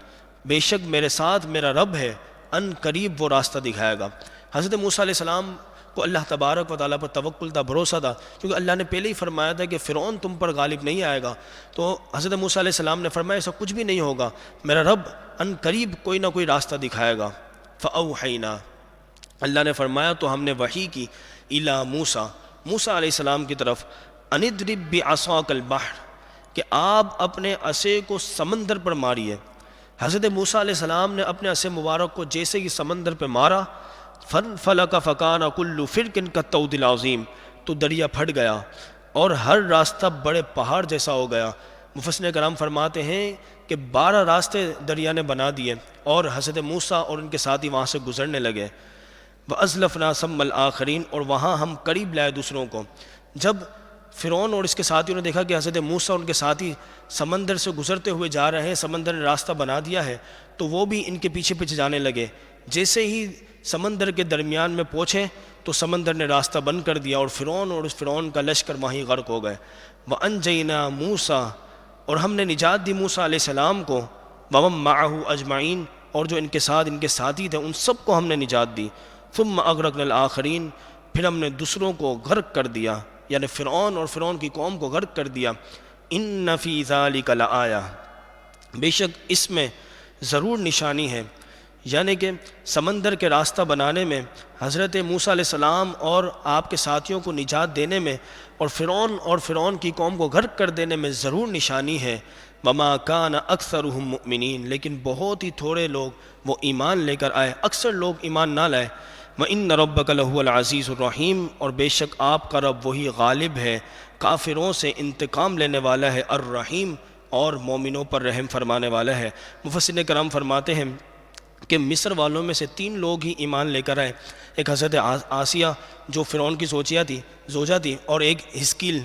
Speaker 1: بے شک میرے ساتھ میرا رب ہے، ان قریب وہ راستہ دکھائے گا۔ حضرت موسیٰ علیہ السلام کو اللہ تبارک و تعالیٰ پر توکل تھا، بھروسہ تھا، کیونکہ اللہ نے پہلے ہی فرمایا تھا کہ فرعون تم پر غالب نہیں آئے گا۔ تو حضرت موسیٰ علیہ السلام نے فرمایا ایسا کچھ بھی نہیں ہوگا، میرا رب ان قریب کوئی نہ کوئی راستہ دکھائے گا۔ فأوحینا، اللہ نے فرمایا تو ہم نے وحی کی، الی موسیٰ، موسیٰ علیہ السلام کی طرف، ان اضرب بعصاک البحر، کہ آپ اپنے عصے کو سمندر پر ماریے۔ حضرت موسیٰ علیہ السلام نے اپنے عصے مبارک کو جیسے ہی سمندر پہ مارا، فَانْفَلَقَ فَكَانَ كُلُّ فِرْقٍ كَالطَّوْدِ الْعَظِيمِ، تو دریا پھٹ گیا اور ہر راستہ بڑے پہاڑ جیسا ہو گیا۔ مفسرین کرام فرماتے ہیں کہ 12 راستے دریا نے بنا دیے اور حضرت موسیٰ اور ان کے ساتھی وہاں سے گزرنے لگے۔ وَأَزْلَفْنَا ثَمَّ الْآخَرِينَ، اور وہاں ہم قریب لائے دوسروں کو۔ جب فرعون اور اس کے ساتھیوں نے دیکھا کہ حضرت موسیٰ اور ان کے ساتھی سمندر سے گزرتے ہوئے جا رہے ہیں، سمندر نے راستہ بنا دیا ہے، تو وہ بھی ان کے پیچھے پیچھے جانے لگے۔ جیسے ہی سمندر کے درمیان میں پہنچے تو سمندر نے راستہ بند کر دیا اور اس فرعون کا لشکر وہیں غرق ہو گئے۔ وَأَنْجَيْنَا مُوسَىٰ، اور ہم نے نجات دی موسیٰ علیہ السلام کو، وَمَن مَّعَهُ أَجْمَعِينَ، اور جو ان کے ساتھ ان کے ساتھی تھے ان سب کو ہم نے نجات دی۔ ثُمَّ أَغْرَقْنَا الْآخَرِينَ، پھر ہم نے دوسروں کو غرق کر دیا، یعنی فرعون اور فرعون کی قوم کو غرق کر دیا۔ إِنَّ فِي ذَلِكَ لَآیَةً، بے شک اس میں ضرور نشانی ہے، یعنی کہ سمندر کے راستہ بنانے میں، حضرت موسیٰ علیہ السلام اور آپ کے ساتھیوں کو نجات دینے میں، اور فرعون کی قوم کو غرق کر دینے میں ضرور نشانی ہے۔ وَمَا كَانَ أَكْثَرُهُم مُؤْمِنِينَ، لیکن بہت ہی تھوڑے لوگ وہ ایمان لے کر آئے، اکثر لوگ ایمان نہ لائے۔ وَإِنَّ رَبَّكَ لَهُوَ الْعَزِيزُ الرَّحِيمُ، اور بے شک آپ کا رب وہی غالب ہے، کافروں سے انتقام لینے والا ہے، الرحیم، اور مومنوں پر رحم فرمانے والا ہے۔ مفسرین کرام فرماتے ہیں کہ مصر والوں میں سے 3 لوگ ہی ایمان لے کر آئے، ایک حضرت آسیہ جو فرعون کی زوجہ تھی، اور ایک حزقیل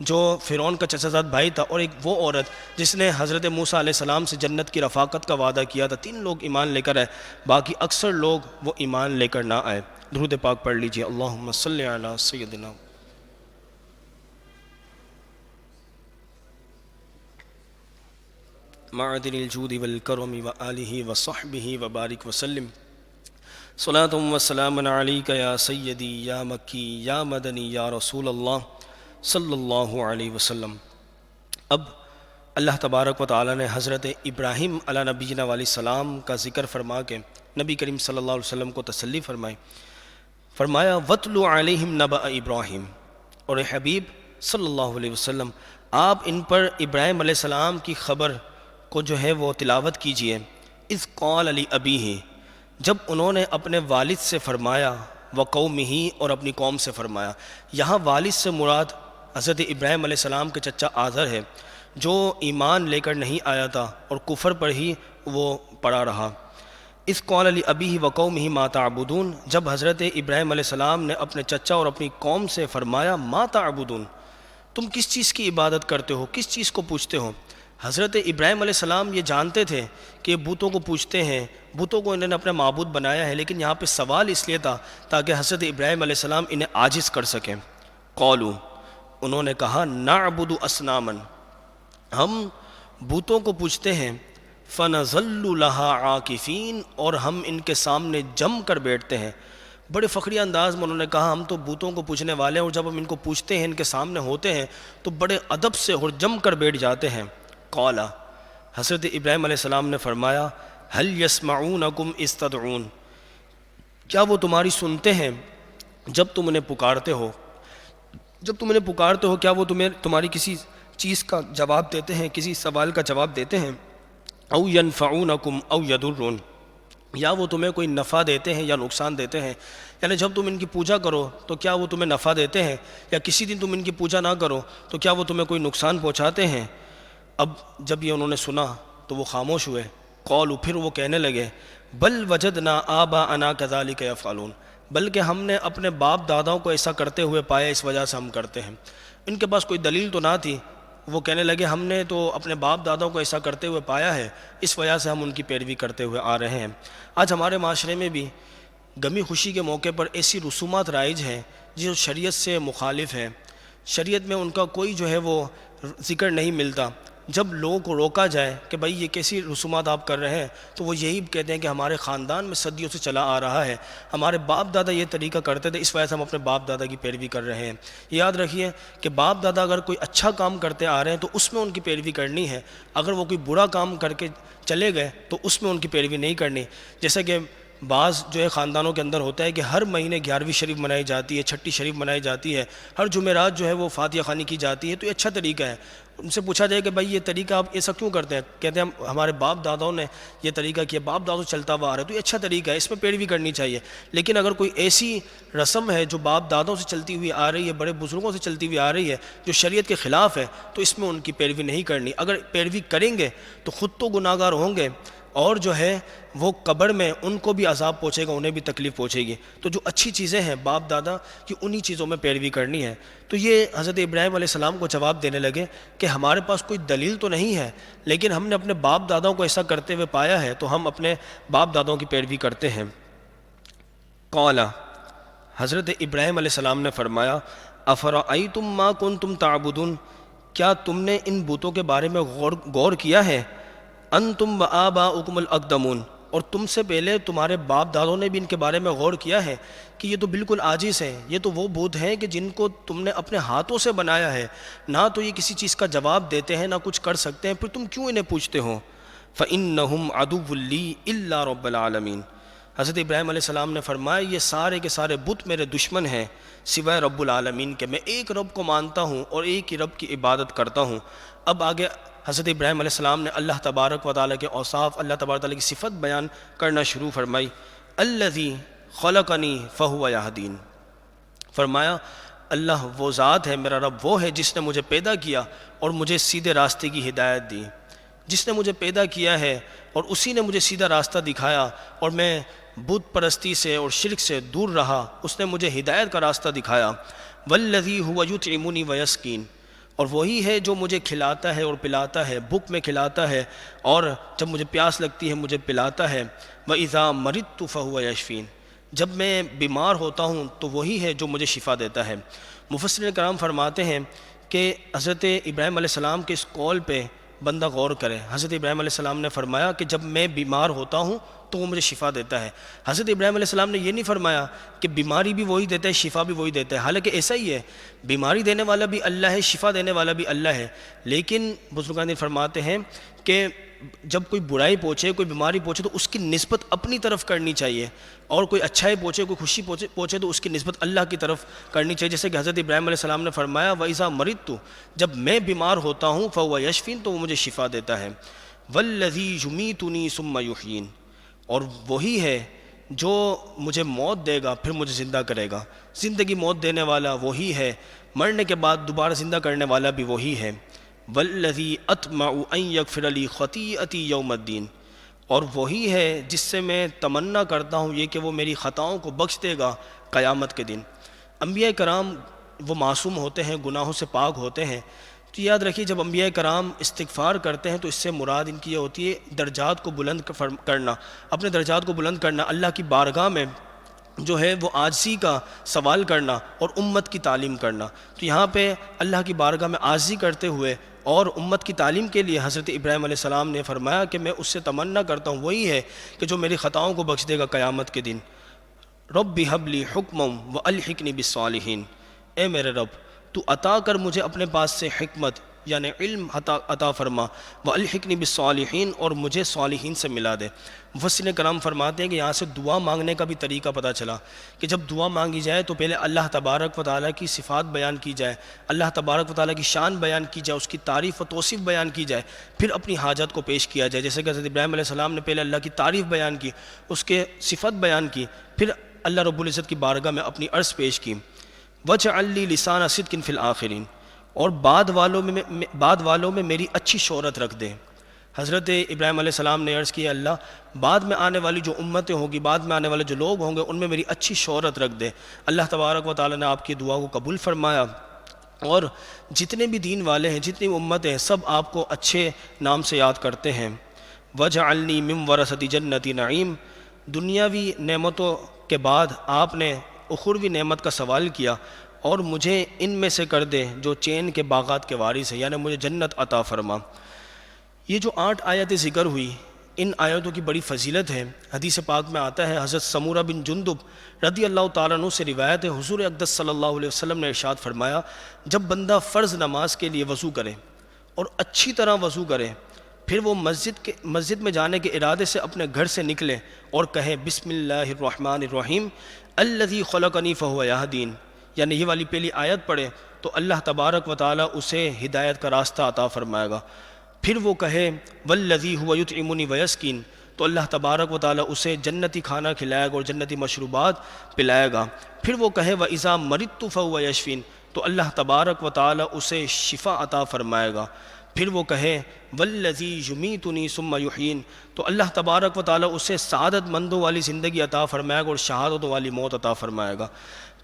Speaker 1: جو فرعون کا چچا زاد بھائی تھا، اور ایک وہ عورت جس نے حضرت موسیٰ علیہ السلام سے جنت کی رفاقت کا وعدہ کیا تھا۔ 3 لوگ ایمان لے کر آئے، باقی اکثر لوگ وہ ایمان لے کر نہ آئے۔ درود پاک پڑھ لیجئے، اللہم صلی علی سیدنا۔ معدن الجود والکرم وآلہ وصحبہ وبارک وسلم۔ صلاۃ و سلام علیک یا سیدی یا مکی یا مدنی یا رسول اللہ، صلی اللہ علیہ وسلم۔ اب اللہ تبارک و تعالیٰ نے حضرت ابراہیم علیہ نبینا علیہ السلام کا ذکر فرما کے نبی کریم صلی اللہ علیہ وسلم کو تسلی فرمائی۔ فرمایا وَاتْلُ عَلَيْهِمْ نَبَأَ ابراہیم، اور اے حبیب صلی اللہ علیہ وسلم آپ ان پر ابراہیم علیہ السلام کی خبر کو جو ہے وہ تلاوت کیجئے۔ اذ قال لأبیہ، جب انہوں نے اپنے والد سے فرمایا، وقومہ، اور اپنی قوم سے فرمایا۔ یہاں والد سے مراد حضرت ابراہیم علیہ السلام کے چچا آذر ہے، جو ایمان لے کر نہیں آیا تھا اور کفر پر ہی وہ پڑا رہا۔ اذ قال لأبیہ وقومہ ما تعبدون، جب حضرت ابراہیم علیہ السلام نے اپنے چچا اور اپنی قوم سے فرمایا ما تعبدون، تم کس چیز کی عبادت کرتے ہو، کس چیز کو پوچھتے ہو؟ حضرت ابراہیم علیہ السلام یہ جانتے تھے کہ بتوں کو پوچھتے ہیں، بتوں کو انہوں نے اپنا معبود بنایا ہے، لیکن یہاں پہ سوال اس لیے تھا تاکہ حضرت ابراہیم علیہ السلام انہیں عاجز کر سکیں۔ قالوا، انہوں نے کہا نعبد اصناما، ہم بتوں کو پوچھتے ہیں، فنظل لها عاکفین، اور ہم ان کے سامنے جم کر بیٹھتے ہیں۔ بڑے فخریہ انداز میں انہوں نے کہا ہم تو بتوں کو پوچھنے والے ہیں، اور جب ہم ان کو پوچھتے ہیں، ان کے سامنے ہوتے ہیں تو بڑے ادب سے اور جم کر بیٹھ جاتے ہیں۔ قال، حضرت ابراہیم علیہ السلام نے فرمایا هل يسمعونکم اذ تدعون، کیا وہ تمہاری سنتے ہیں جب تم انہیں پکارتے ہو؟ جب تم انہیں پکارتے ہو کیا وہ تمہاری کسی چیز کا جواب دیتے ہیں، کسی سوال کا جواب دیتے ہیں؟ او ینفعونکم او یضرون، یا وہ تمہیں کوئی نفع دیتے ہیں یا نقصان دیتے ہیں؟ یعنی جب تم ان کی پوجا کرو تو کیا وہ تمہیں نفع دیتے ہیں، یا کسی دن تم ان کی پوجا نہ کرو تو کیا وہ تمہیں کوئی نقصان پہنچاتے ہیں؟ اب جب یہ انہوں نے سنا تو وہ خاموش ہوئے۔ قالوا، پھر وہ کہنے لگے بل وجدنا آباءنا کذالک یفعلون، بلکہ ہم نے اپنے باپ داداؤں کو ایسا کرتے ہوئے پایا، اس وجہ سے ہم کرتے ہیں۔ ان کے پاس کوئی دلیل تو نہ تھی، وہ کہنے لگے ہم نے تو اپنے باپ داداؤں کو ایسا کرتے ہوئے پایا ہے، اس وجہ سے ہم ان کی پیروی کرتے ہوئے آ رہے ہیں۔ آج ہمارے معاشرے میں بھی غمی خوشی کے موقع پر ایسی رسومات رائج ہیں جو شریعت سے مخالف ہیں، شریعت میں ان کا کوئی جو ہے وہ ذکر نہیں ملتا۔ جب لوگوں کو روکا جائے کہ بھائی یہ کیسی رسومات آپ کر رہے ہیں، تو وہ یہی کہتے ہیں کہ ہمارے خاندان میں صدیوں سے چلا آ رہا ہے، ہمارے باپ دادا یہ طریقہ کرتے تھے، اس وجہ سے ہم اپنے باپ دادا کی پیروی کر رہے ہیں۔ یاد رکھیے کہ باپ دادا اگر کوئی اچھا کام کرتے آ رہے ہیں تو اس میں ان کی پیروی کرنی ہے، اگر وہ کوئی برا کام کر کے چلے گئے تو اس میں ان کی پیروی نہیں کرنی۔ جیسا کہ بعض جو ہے خاندانوں کے اندر ہوتا ہے کہ ہر مہینے 11ویں شریف منائی جاتی ہے، چھٹی شریف منائی جاتی ہے، ہر جمعرات جو ہے وہ فاتحہ خوانی کی جاتی ہے، تو یہ اچھا طریقہ ہے۔ ان سے پوچھا جائے کہ بھائی یہ طریقہ آپ ایسا کیوں کرتے ہیں؟ کہتے ہیں ہمارے باپ داداؤں نے یہ طریقہ کیا، باپ دادوں چلتا ہوا آ رہا ہے، تو یہ اچھا طریقہ ہے، اس میں پیروی کرنی چاہیے۔ لیکن اگر کوئی ایسی رسم ہے جو باپ دادوں سے چلتی ہوئی آ رہی ہے، بڑے بزرگوں سے چلتی ہوئی آ رہی ہے، جو شریعت کے خلاف ہے، تو اس میں ان کی پیروی نہیں کرنی۔ اگر پیروی کریں گے تو خود تو گناہ گار ہوں گے، اور جو ہے وہ قبر میں ان کو بھی عذاب پہنچے گا، انہیں بھی تکلیف پہنچے گی۔ تو جو اچھی چیزیں ہیں باپ دادا کی، انہی چیزوں میں پیروی کرنی ہے۔ تو یہ حضرت ابراہیم علیہ السلام کو جواب دینے لگے کہ ہمارے پاس کوئی دلیل تو نہیں ہے، لیکن ہم نے اپنے باپ داداؤں کو ایسا کرتے ہوئے پایا ہے، تو ہم اپنے باپ داداؤں کی پیروی کرتے ہیں۔ قال، حضرت ابراہیم علیہ السلام نے فرمایا افرأیتم ما کنتم تعبدون، کیا تم نے ان بتوں کے بارے میں غور کیا ہے؟ انتم وآباؤکم الاقدمون، اور تم سے پہلے تمہارے باپ دادوں نے بھی ان کے بارے میں غور کیا ہے کہ یہ تو بالکل عاجز ہیں، یہ تو وہ بت ہیں کہ جن کو تم نے اپنے ہاتھوں سے بنایا ہے، نہ تو یہ کسی چیز کا جواب دیتے ہیں، نہ کچھ کر سکتے ہیں، پھر تم کیوں انہیں پوچھتے ہو؟ فإنہم عدو لی الا رب العالمین، حضرت ابراہیم علیہ السلام نے فرمایا یہ سارے کے سارے بت میرے دشمن ہیں سوائے رب العالمین کے، میں ایک رب کو مانتا ہوں اور ایک ہی رب کی عبادت کرتا ہوں۔ اب آگے حضرت ابراہیم علیہ السلام نے اللہ تبارک و تعالیٰ کے اوصاف، اللہ تبارک و تعالیٰ کی صفت بیان کرنا شروع فرمائی۔ الذی خلقنی فہو یہدین، فرمایا اللہ وہ ذات ہے، میرا رب وہ ہے جس نے مجھے پیدا کیا اور مجھے سیدھے راستے کی ہدایت دی، جس نے مجھے پیدا کیا ہے اور اسی نے مجھے سیدھا راستہ دکھایا، اور میں بت پرستی سے اور شرک سے دور رہا، اس نے مجھے ہدایت کا راستہ دکھایا۔ والذی هو یطعمنی ویسقین، اور وہی ہے جو مجھے کھلاتا ہے اور پلاتا ہے، بھوک میں کھلاتا ہے اور جب مجھے پیاس لگتی ہے مجھے پلاتا ہے۔ وَإِذَا مَرِضْتُ فَهُوَ يَشْفِينِ، جب میں بیمار ہوتا ہوں تو وہی ہے جو مجھے شفا دیتا ہے۔ مفسرین کرام فرماتے ہیں کہ حضرت ابراہیم علیہ السلام کے اس قول پہ بندہ غور کرے۔ حضرت ابراہیم علیہ السلام نے فرمایا کہ جب میں بیمار ہوتا ہوں تو وہ مجھے شفا دیتا ہے۔ حضرت ابراہیم علیہ السلام نے یہ نہیں فرمایا کہ بیماری بھی وہی دیتا ہے، شفا بھی وہی دیتا ہے، حالانکہ ایسا ہی ہے، بیماری دینے والا بھی اللہ ہے، شفا دینے والا بھی اللہ ہے، لیکن بزرگان فرماتے ہیں کہ جب کوئی برائی پہنچے، کوئی بیماری پہنچے تو اس کی نسبت اپنی طرف کرنی چاہیے، اور کوئی اچھائی پہنچے، کوئی خوشی پہنچے تو اس کی نسبت اللہ کی طرف کرنی چاہیے، جیسے کہ حضرت ابراہیم علیہ السلام نے فرمایا وَإِذَا مَرِضْتُ، جب میں بیمار ہوتا ہوں فَهُوَ يَشْفِينِ، تو وہ مجھے شفا دیتا ہے، وَالَّذِي يُمِيتُنِي ثُمَّ يُحْيِينِ، اور وہی ہے جو مجھے موت دے گا پھر مجھے زندہ کرے گا، زندگی موت دینے والا وہی ہے، مرنے کے بعد دوبارہ زندہ کرنے والا بھی وہی ہے، وَالَّذِي أَطْمَعُ أَن يَغْفِرَ لِي خَطِيئَتِي يَوْمَ الدِّينِ، اور وہی ہے جس سے میں تمنا کرتا ہوں یہ کہ وہ میری خطاؤں کو بخش دے گا قیامت کے دن۔ انبیاء کرام وہ معصوم ہوتے ہیں، گناہوں سے پاک ہوتے ہیں، تو یاد رکھیے جب انبیاء کرام استغفار کرتے ہیں تو اس سے مراد ان کی یہ ہوتی ہے درجات کو بلند کرنا، اپنے درجات کو بلند کرنا، اللہ کی بارگاہ میں جو ہے وہ عاجزی کا سوال کرنا اور امت کی تعلیم کرنا۔ تو یہاں پہ اللہ کی بارگاہ میں عاجزی کرتے ہوئے اور امت کی تعلیم کے لیے حضرت ابراہیم علیہ السلام نے فرمایا کہ میں اس سے تمنا کرتا ہوں وہی ہے کہ جو میری خطاؤں کو بخش دے گا قیامت کے دن۔ رب ہب لی حکما والحقنی بالصالحین، اے میرے رب تو عطا کر مجھے اپنے پاس سے حکمت یعنی علم عطا فرما، والحقنی بالصالحین، اور مجھے صالحین سے ملا دے۔ مفسرین کرام فرماتے ہیں کہ یہاں سے دعا مانگنے کا بھی طریقہ پتہ چلا کہ جب دعا مانگی جائے تو پہلے اللہ تبارک و تعالیٰ کی صفات بیان کی جائے، اللہ تبارک و تعالیٰ کی شان بیان کی جائے، اس کی تعریف و توصیف بیان کی جائے، پھر اپنی حاجت کو پیش کیا جائے، جیسے کہ حضرت ابراہیم علیہ السلام نے پہلے اللہ کی تعریف بیان کی، اس کے صفت بیان کی، پھر اللہ رب العزت کی بارگاہ میں اپنی عرض پیش کی۔ وَاجْعَل لِّي لِسَانَ صِدْقٍ فِي الْآخِرِينَ، اور بعد والوں میں میری اچھی شہرت رکھ دے۔ حضرت ابراہیم علیہ السلام نے عرض کیا اللہ بعد میں آنے والی جو امتیں ہوں گی، بعد میں آنے والے جو لوگ ہوں گے ان میں میری اچھی شہرت رکھ دے۔ اللہ تبارک و تعالیٰ نے آپ کی دعا کو قبول فرمایا، اور جتنے بھی دین والے ہیں، جتنی امتیں ہیں، سب آپ کو اچھے نام سے یاد کرتے ہیں۔ وَاجْعَلْنِي مِن وَرَثَةِ جَنَّةِ نَعِيمٍ، دنیاوی نعمتوں کے بعد آپ نے اخروی نعمت کا سوال کیا، اور مجھے ان میں سے کر دے جو چین کے باغات کے وارث ہیں، یعنی مجھے جنت عطا فرما۔ یہ جو 8 آیتیں ذکر ہوئی، ان آیتوں کی بڑی فضیلت ہے۔ حدیث پاک میں آتا ہے، حضرت سمورہ بن جندب رضی اللہ تعالیٰ عنہ سے روایت ہے، حضور اقدس صلی اللہ علیہ وسلم نے ارشاد فرمایا جب بندہ فرض نماز کے لیے وضو کرے اور اچھی طرح وضو کرے، پھر وہ مسجد میں جانے کے ارادے سے اپنے گھر سے نکلے اور کہے بسم اللہ الرحمن الرحیم الذی خلقنی فہو یہدین، یعنی یہ والی پہلی آیت پڑھے تو اللہ تبارک و تعالیٰ اسے ہدایت کا راستہ عطا فرمائے گا۔ پھر وہ کہے والذی هو یطعمنی ویسقین، تو اللہ تبارک و تعالیٰ اسے جنتی کھانا کھلائے گا اور جنتی مشروبات پلائے گا۔ پھر وہ کہے وَإِذَا مَرِضْتُ فَهُوَ يَشْفِينِ، تو اللہ تبارک و تعالیٰ اسے شفا عطا فرمائے گا۔ پھر وہ کہے والذی یمیتنی ثم یحیین، تو اللہ تبارک و تعالیٰ اسے سعادت مندوں والی زندگی عطا فرمائے گا اور شہادتوں والی موت عطا فرمائے گا۔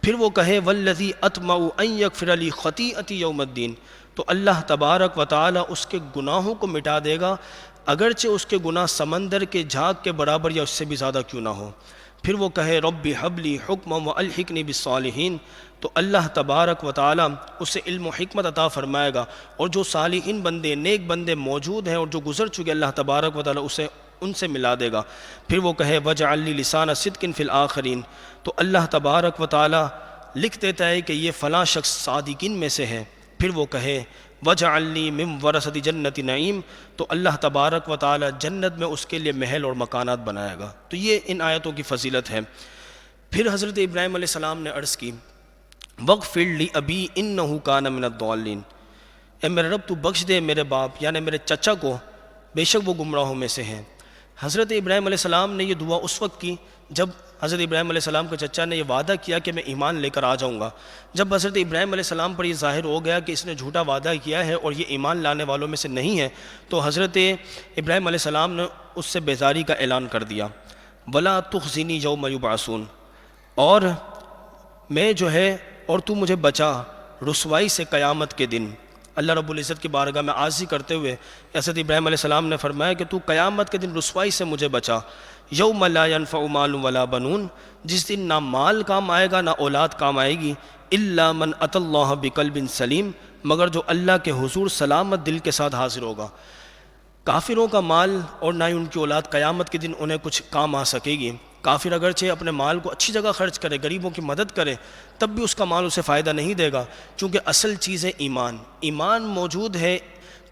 Speaker 1: پھر وہ کہے والذی اطمع ان یغفر لی خطیئتی یوم الدین، تو اللہ تبارک و تعالیٰ اس کے گناہوں کو مٹا دے گا، اگرچہ اس کے گناہ سمندر کے جھاگ کے برابر یا اس سے بھی زیادہ کیوں نہ ہو۔ پھر وہ کہے رب ہب لی حکما والحقنی بالصالحین، تو اللہ تبارک و تعالیٰ اسے علم و حکمت عطا فرمائے گا، اور جو صالحین بندے، نیک بندے موجود ہیں اور جو گزر چکے، اللہ تبارک و تعالیٰ اسے ان سے ملا دے گا۔ پھر وہ کہے وَاجْعَل لِّي لِسَانَ صِدْقٍ فِي الْآخِرِينَ، تو اللہ تبارک و تعالیٰ لکھ دیتا ہے کہ یہ فلاں شخص صادقین میں سے ہے۔ پھر وہ کہے وَاجْعَل لِّي مِن وَرَثَةِ جَنَّةِ نَعِيمٍ، تو اللہ تبارک و تعالیٰ جنت میں اس کے لیے محل اور مکانات بنائے گا۔ تو یہ ان آیتوں کی فضیلت ہے۔ پھر حضرت ابراہیم علیہ السلام نے عرض کی وَاغْفِرْ لِأَبِي إِنَّهُ كَانَ مِنَ الضَّالِّينَ، اے میرے رب تو بخش دے میرے باپ یعنی میرے چچا کو، بے شک وہ گمراہوں میں سے ہیں۔ حضرت ابراہیم علیہ السلام نے یہ دعا اس وقت کی جب حضرت ابراہیم علیہ السلام کے چچا نے یہ وعدہ کیا کہ میں ایمان لے کر آ جاؤں گا۔ جب حضرت ابراہیم علیہ السلام پر یہ ظاہر ہو گیا کہ اس نے جھوٹا وعدہ کیا ہے اور یہ ایمان لانے والوں میں سے نہیں ہے، تو حضرت ابراہیم علیہ السلام نے اس سے بیزاری کا اعلان کر دیا، وَلَا تُخْزِنِي يَوْمَ يُبْعَثُونَ، اور میں جو ہے اور تو مجھے بچا رسوائی سے قیامت کے دن۔ اللہ رب العزت کی بارگاہ میں عاجزی کرتے ہوئے حضرت ابراہیم علیہ السلام نے فرمایا کہ تو قیامت کے دن رسوائی سے مجھے بچا۔ یوم لا ينفع مال ولا بنون، جس دن نہ مال کام آئے گا نہ اولاد کام آئے گی، الا من اتى اللہ بقلب سلیم، مگر جو اللہ کے حضور سلامت دل کے ساتھ حاضر ہوگا۔ کافروں کا مال اور نہ ہی ان کی اولاد قیامت کے دن انہیں کچھ کام آ سکے گی۔ کافر اگرچہ اپنے مال کو اچھی جگہ خرچ کرے، غریبوں کی مدد کرے، تب بھی اس کا مال اسے فائدہ نہیں دے گا، چونکہ اصل چیز ہے ایمان۔ ایمان موجود ہے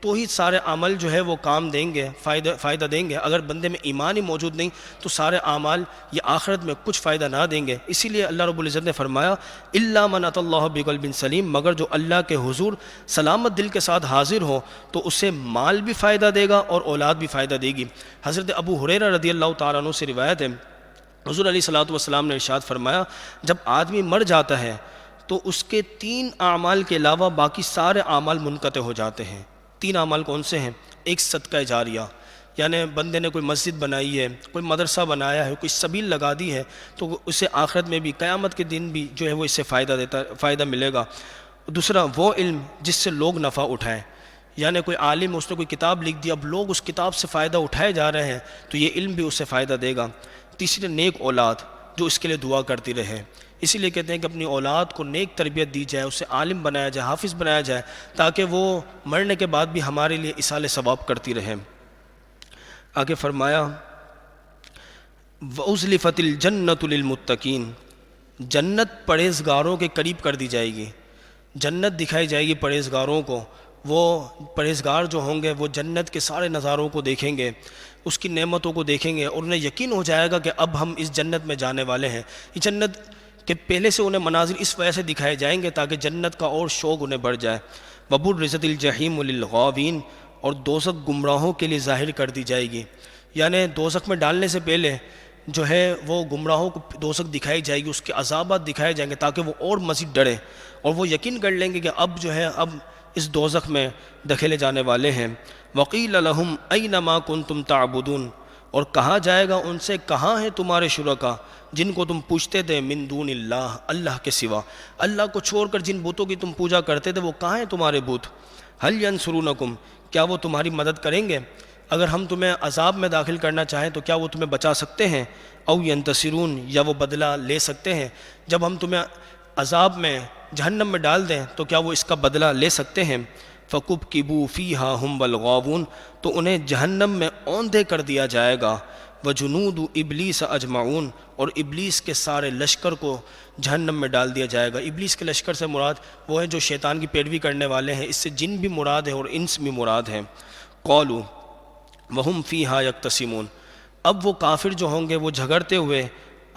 Speaker 1: تو ہی سارے عمل جو ہے وہ کام دیں گے، فائدہ دیں گے۔ اگر بندے میں ایمان ہی موجود نہیں تو سارے اعمال یہ آخرت میں کچھ فائدہ نہ دیں گے۔ اسی لیے اللہ رب العزت نے فرمایا الا من اتى اللہ بقلب سلیم، مگر جو اللہ کے حضور سلامت دل کے ساتھ حاضر ہو تو اسے مال بھی فائدہ دے گا اور اولاد بھی فائدہ دے گی۔ حضرت ابو ہریرہ رضی اللہ تعالیٰ عنہ سے روایت ہے، حضور علیہ الصلوۃ والسلام نے ارشاد فرمایا جب آدمی مر جاتا ہے تو اس کے 3 اعمال کے علاوہ باقی سارے اعمال منقطع ہو جاتے ہیں۔ 3 اعمال کون سے ہیں؟ ایک صدقہ جاریہ، یعنی بندے نے کوئی مسجد بنائی ہے، کوئی مدرسہ بنایا ہے، کوئی سبیل لگا دی ہے تو اسے آخرت میں بھی، قیامت کے دن بھی جو ہے وہ اس سے فائدہ ملے گا۔ دوسرا وہ علم جس سے لوگ نفع اٹھائیں، یعنی کوئی عالم اس نے کوئی کتاب لکھ دی، اب لوگ اس کتاب سے فائدہ اٹھائے جا رہے ہیں تو یہ علم بھی اس سے فائدہ دے گا۔ تیسری نیک اولاد جو اس کے لیے دعا کرتی رہے، اسی لیے کہتے ہیں کہ اپنی اولاد کو نیک تربیت دی جائے، اسے عالم بنایا جائے، حافظ بنایا جائے، تاکہ وہ مرنے کے بعد بھی ہمارے لیے ایصال ثواب کرتی رہے۔ آگے فرمایا وَأُزْلِفَتِ الْجَنَّةُ لِلْمُتَّقِينَ، جنت پرہیزگاروں کے قریب کر دی جائے گی، جنت دکھائی جائے گی پرہیزگاروں کو۔ وہ پرہیزگار جو ہوں گے وہ جنت کے سارے نظاروں کو دیکھیں گے، اس کی نعمتوں کو دیکھیں گے، اور انہیں یقین ہو جائے گا کہ اب ہم اس جنت میں جانے والے ہیں۔ یہ جنت کے پہلے سے انہیں مناظر اس وجہ سے دکھائے جائیں گے تاکہ جنت کا اور شوق انہیں بڑھ جائے۔ وَبُرِّزَتِ الْجَحِيمُ لِلْغَاوِينَ، اور دوزخ گمراہوں کے لیے ظاہر کر دی جائے گی، یعنی دوزخ میں ڈالنے سے پہلے جو ہے وہ گمراہوں کو دوزخ دکھائی جائے گی، اس کے عذابات دکھائے جائیں گے تاکہ وہ اور مزید ڈرے اور وہ یقین کر لیں گے کہ اب جو ہے اب اس دوزخ میں دھکیلے جانے والے ہیں۔ وَقِيلَ لَهُمْ أَيْنَ مَا كُنْتُمْ تَعْبُدُونَ، اور کہا جائے گا ان سے کہاں ہیں تمہارے شرکا جن کو تم پوجتے تھے، من دون اللہ، اللہ کے سوا، اللہ کو چھوڑ کر جن بتوں کی تم پوجا کرتے تھے وہ کہاں ہیں تمہارے بت؟ هَلْ يَنْصُرُونَكُمْ، کیا وہ تمہاری مدد کریں گے؟ اگر ہم تمہیں عذاب میں داخل کرنا چاہیں تو کیا وہ تمہیں بچا سکتے ہیں؟ او ينتصرون، یا وہ بدلہ لے سکتے ہیں؟ جب ہم تمہیں عذاب میں، جہنم میں ڈال دیں تو کیا وہ اس کا بدلہ لے سکتے ہیں؟ فَكُبْكِبُوا فِيهَا هُمْ وَالْغَاوُونَ، تو انہیں جہنم میں اوندھے کر دیا جائے گا۔ وَجُنُودُ إِبْلِيسَ أَجْمَعُونَ، اور ابلیس کے سارے لشکر کو جہنم میں ڈال دیا جائے گا۔ ابلیس کے لشکر سے مراد وہ ہیں جو شیطان کی پیروی کرنے والے ہیں، اس سے جن بھی مراد ہے اور انس بھی مراد ہیں۔ قَالُوا وَهُمْ فِيهَا يَخْتَصِمُونَ، اب وہ کافر جو ہوں گے وہ جھگڑتے ہوئے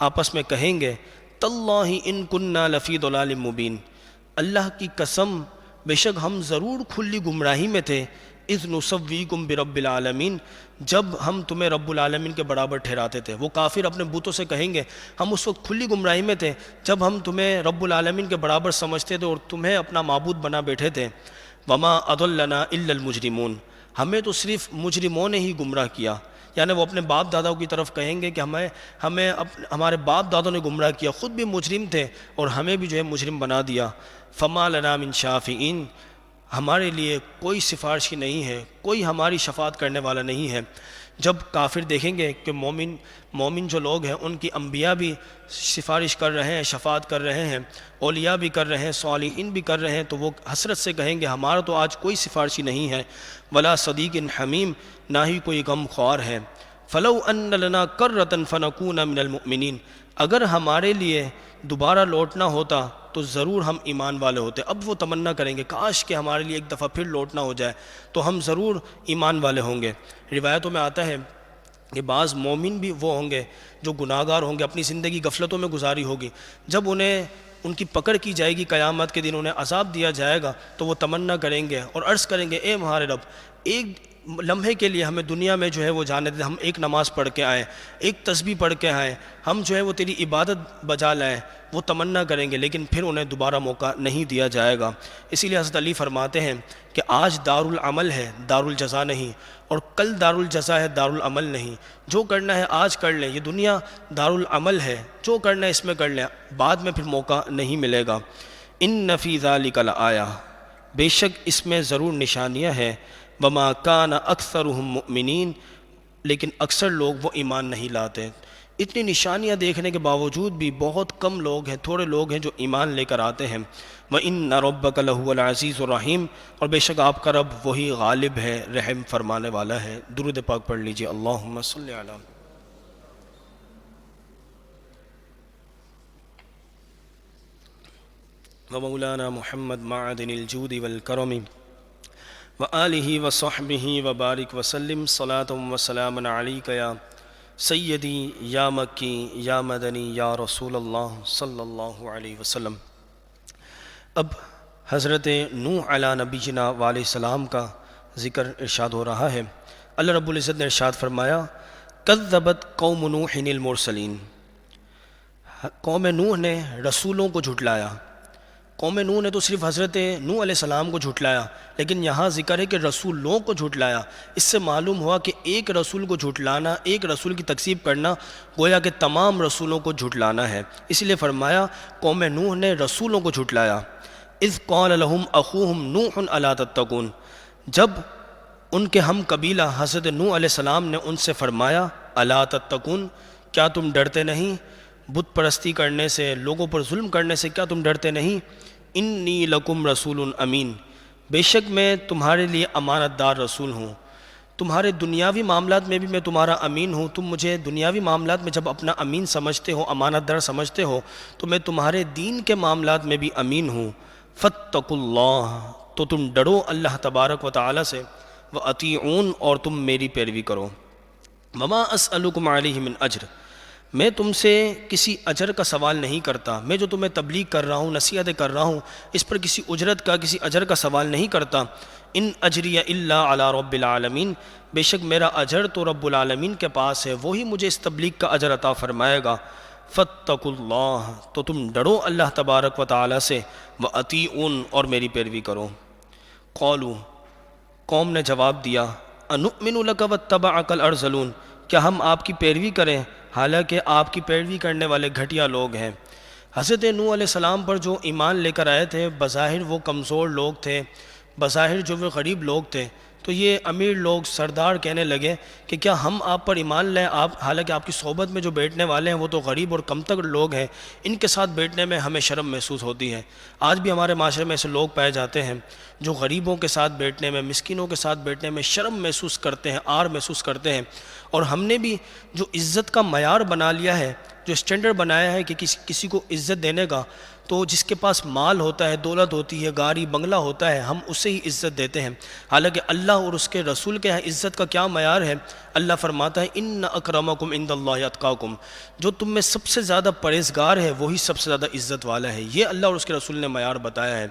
Speaker 1: آپس میں کہیں گے تَاللَّهِ إِن كُنَّا لَفِي ضَلَالٍ مُبِينٍ، اللہ کی قسم بے شک ہم ضرور کھلی گمراہی میں تھے، اذ نسویکم برب العالمین، جب ہم تمہیں رب العالمین کے برابر ٹھہراتے تھے۔ وہ کافر اپنے بتوں سے کہیں گے ہم اس وقت کھلی گمراہی میں تھے جب ہم تمہیں رب العالمین کے برابر سمجھتے تھے اور تمہیں اپنا معبود بنا بیٹھے تھے۔ وما اضلنا الا المجرمون، ہمیں تو صرف مجرموں نے ہی گمراہ کیا، یعنی وہ اپنے باپ داداؤں کی طرف کہیں گے کہ ہمیں ہمارے باپ دادوں نے گمراہ کیا، خود بھی مجرم تھے اور ہمیں بھی جو ہے مجرم بنا دیا۔ فما لنا من شافعین، ہمارے لیے کوئی سفارشی نہیں ہے، کوئی ہماری شفاعت کرنے والا نہیں ہے۔ جب کافر دیکھیں گے کہ مومن جو لوگ ہیں ان کی انبیاء بھی سفارش کر رہے ہیں، شفاعت کر رہے ہیں، اولیاء بھی کر رہے ہیں، صالحین بھی کر رہے ہیں، تو وہ حسرت سے کہیں گے ہمارا تو آج کوئی سفارشی نہیں ہے۔ ولا صدیق حمیم، نہ ہی کوئی غم خوار ہے۔ فلو ان لنا کرۃ فنکون من المؤمنین، اگر ہمارے لیے دوبارہ لوٹنا ہوتا تو ضرور ہم ایمان والے ہوتے۔ اب وہ تمنا کریں گے کاش کہ ہمارے لیے ایک دفعہ پھر لوٹنا ہو جائے تو ہم ضرور ایمان والے ہوں گے۔ روایتوں میں آتا ہے کہ بعض مومن بھی وہ ہوں گے جو گناہ گار ہوں گے، اپنی زندگی غفلتوں میں گزاری ہوگی، جب انہیں ان کی پکڑ کی جائے گی قیامت کے دن، انہیں عذاب دیا جائے گا تو وہ تمنا کریں گے اور عرض کریں گے اے ہمارے رب، ایک لمحے کے لیے ہمیں دنیا میں جو ہے وہ جانے دے، ہم ایک نماز پڑھ کے آئیں، ایک تسبیح پڑھ کے آئیں، ہم جو ہے وہ تیری عبادت بجا لائیں، وہ تمنا کریں گے، لیکن پھر انہیں دوبارہ موقع نہیں دیا جائے گا۔ اسی لیے حضرت علی فرماتے ہیں کہ آج دار العمل ہے، دار الجزا نہیں، اور کل دار الجزا ہے، دار العمل نہیں۔ جو کرنا ہے آج کر لیں، یہ دنیا دار العمل ہے، جو کرنا ہے اس میں کر لیں، بعد میں پھر موقع نہیں ملے گا۔ ان فی ذلک لآیہ، بے شک اس میں ضرور نشانیاں ہیں، وما کان اکثرهم مؤمنین، لیکن اکثر لوگ وہ ایمان نہیں لاتے۔ اتنی نشانیاں دیکھنے کے باوجود بھی بہت کم لوگ ہیں، تھوڑے لوگ ہیں جو ایمان لے کر آتے ہیں۔ وَإِنَّ رَبَّكَ لَهُوَ الْعَزِيزُ الرَّحِيمُ، اور بے شک آپ کا رب وہی غالب ہے، رحم فرمانے والا ہے۔ درود پاک پڑھ لیجئے، اللہم صلی علی ومولانا محمد معدن الجود والکرم وآلہ وصحبہ وبارک وسلم صلاۃ وسلام علیک یا سیدی یا مکی یا مدنی یا رسول اللہ صلی اللہ علیہ وسلم۔ اب حضرت نوح علیہ نبینا علیہ السلام کا ذکر ارشاد ہو رہا ہے۔ اللہ رب العزت نے ارشاد فرمایا کذبت قوم نوح المرسلین، قوم نوح نے رسولوں کو جھٹلایا۔ قوم نوح نے تو صرف حضرت نوح علیہ السلام کو جھٹلایا، لیکن یہاں ذکر ہے کہ رسولوں کو جھٹلایا۔ اس سے معلوم ہوا کہ ایک رسول کو جھٹلانا، ایک رسول کی تکذیب کرنا، گویا کہ تمام رسولوں کو جھٹلانا ہے۔ اس لیے فرمایا قوم نوح نے رسولوں کو جھٹلایا۔ اذ قال لهم اخوهم نوح الا تتقون، جب ان کے ہم قبیلہ حضرت نوح علیہ السلام نے ان سے فرمایا الا تتقون، کیا تم ڈرتے نہیں؟ بت پرستی کرنے سے، لوگوں پر ظلم کرنے سے کیا تم ڈرتے نہیں؟ انی لکم رسول امین، بے شک میں تمہارے لیے امانت دار رسول ہوں۔ تمہارے دنیاوی معاملات میں بھی میں تمہارا امین ہوں۔ تم مجھے دنیاوی معاملات میں جب اپنا امین سمجھتے ہو، امانت دار سمجھتے ہو، تو میں تمہارے دین کے معاملات میں بھی امین ہوں۔ فاتقوا اللہ، تو تم ڈرو اللہ تبارک و تعالی سے، واطیعون، اور تم میری پیروی کرو۔ وما اسألکم علیہ من اجر، میں تم سے کسی اجر کا سوال نہیں کرتا۔ میں جو تمہیں تبلیغ کر رہا ہوں، نصیحتیں کر رہا ہوں، اس پر کسی اجرت کا، کسی اجر کا سوال نہیں کرتا۔ ان اجری الا علی رب العالمین، بے شک میرا اجر تو رب العالمین کے پاس ہے، وہی مجھے اس تبلیغ کا اجر عطا فرمائے گا۔ فاتقوا اللہ، تو تم ڈرو اللہ تبارک و تعالی سے، واطیعون، اور میری پیروی کرو۔ قالوا، قوم نے جواب دیا انؤمن لک واتبعک الارذلون، کیا ہم آپ کی پیروی کریں حالانکہ آپ کی پیروی کرنے والے گھٹیا لوگ ہیں۔ حضرت نوح علیہ السلام پر جو ایمان لے کر آئے تھے، بظاہر وہ کمزور لوگ تھے، بظاہر جو وہ غریب لوگ تھے، تو یہ امیر لوگ، سردار کہنے لگے کہ کیا ہم آپ پر ایمان لیں، حالانکہ آپ کی صحبت میں جو بیٹھنے والے ہیں وہ تو غریب اور کمتر لوگ ہیں، ان کے ساتھ بیٹھنے میں ہمیں شرم محسوس ہوتی ہے۔ آج بھی ہمارے معاشرے میں ایسے لوگ پائے جاتے ہیں جو غریبوں کے ساتھ بیٹھنے میں، مسکینوں کے ساتھ بیٹھنے میں شرم محسوس کرتے ہیں، عار محسوس کرتے ہیں۔ اور ہم نے بھی جو عزت کا معیار بنا لیا ہے، جو اسٹینڈرڈ بنایا ہے کہ کسی کو عزت دینے کا، تو جس کے پاس مال ہوتا ہے، دولت ہوتی ہے، گاڑی بنگلہ ہوتا ہے، ہم اسے ہی عزت دیتے ہیں۔ حالانکہ اللہ اور اس کے رسول کے یہاں عزت کا کیا معیار ہے؟ اللہ فرماتا ہے ان اکرمکم عند اللہ اتقاکم، جو تم میں سب سے زیادہ پرہیزگار ہے وہی سب سے زیادہ عزت والا ہے۔ یہ اللہ اور اس کے رسول نے معیار بتایا ہے۔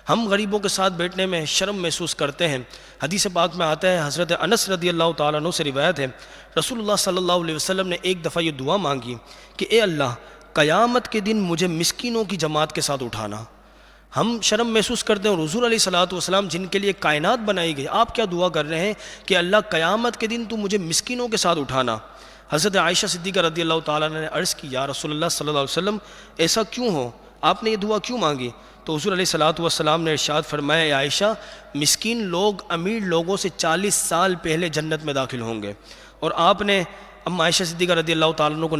Speaker 1: ہم غریبوں کے ساتھ بیٹھنے میں شرم محسوس کرتے ہیں۔ حدیث پاک میں آتا ہے، حضرت انس رضی اللہ تعالیٰ عنہ سے روایت ہے، رسول اللہ صلی اللہ علیہ وسلم نے ایک دفعہ یہ دعا مانگی کہ اے اللہ، قیامت کے دن مجھے مسکینوں کی جماعت کے ساتھ اٹھانا۔ ہم شرم محسوس کرتے ہیں، اور حضور علیہ الصلوۃ والسلام جن کے لیے کائنات بنائی گئی، آپ کیا دعا کر رہے ہیں کہ اللہ قیامت کے دن تو مجھے مسکینوں کے ساتھ اٹھانا۔ حضرت عائشہ صدیقہ رضی اللہ تعالیٰ نے عرض کی یا رسول اللہ صلی اللہ علیہ وسلم، ایسا کیوں ہو؟ آپ نے یہ دعا کیوں مانگی؟ تو حضور علیہ الصلوۃ والسلام نے ارشاد فرمایا اے عائشہ، مسکین لوگ امیر لوگوں سے 40 سال پہلے جنت میں داخل ہوں گے۔ اور آپ نے ام عائشہ صدیقہ رضی اللہ تعالیٰ عنہ کو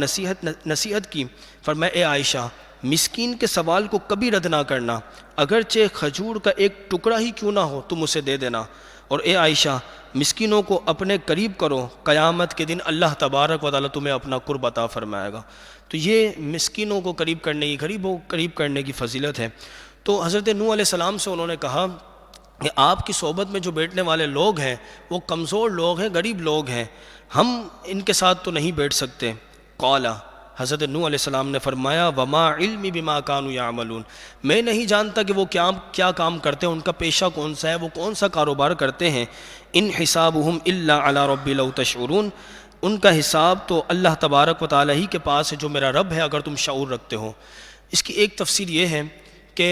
Speaker 1: نصیحت کی، فرمایا اے عائشہ، مسکین کے سوال کو کبھی رد نہ کرنا، اگرچہ کھجور کا ایک ٹکڑا ہی کیوں نہ ہو تم اسے دے دینا۔ اور اے عائشہ، مسکینوں کو اپنے قریب کرو، قیامت کے دن اللہ تبارک و تعالیٰ تمہیں اپنا قرب عطا فرمائے گا۔ تو یہ مسکینوں کو قریب کرنے کی، غریبوں کو قریب کرنے کی فضیلت ہے۔ تو حضرت نوح علیہ السلام سے انہوں نے کہا کہ آپ کی صحبت میں جو بیٹھنے والے لوگ ہیں وہ کمزور لوگ ہیں، غریب لوگ ہیں، ہم ان کے ساتھ تو نہیں بیٹھ سکتے۔ قال، حضرت نوح علیہ السلام نے فرمایا وما علمی بما كانوا يعملون، میں نہیں جانتا کہ وہ کیا کام کرتے ہیں، ان کا پیشہ کون سا ہے، وہ کون سا کاروبار کرتے ہیں۔ ان حسابهم الا على ربي لو تشعرون، ان کا حساب تو اللہ تبارک و تعالیٰ ہی کے پاس ہے جو میرا رب ہے، اگر تم شعور رکھتے ہو۔ اس کی ایک تفسیر یہ ہے کہ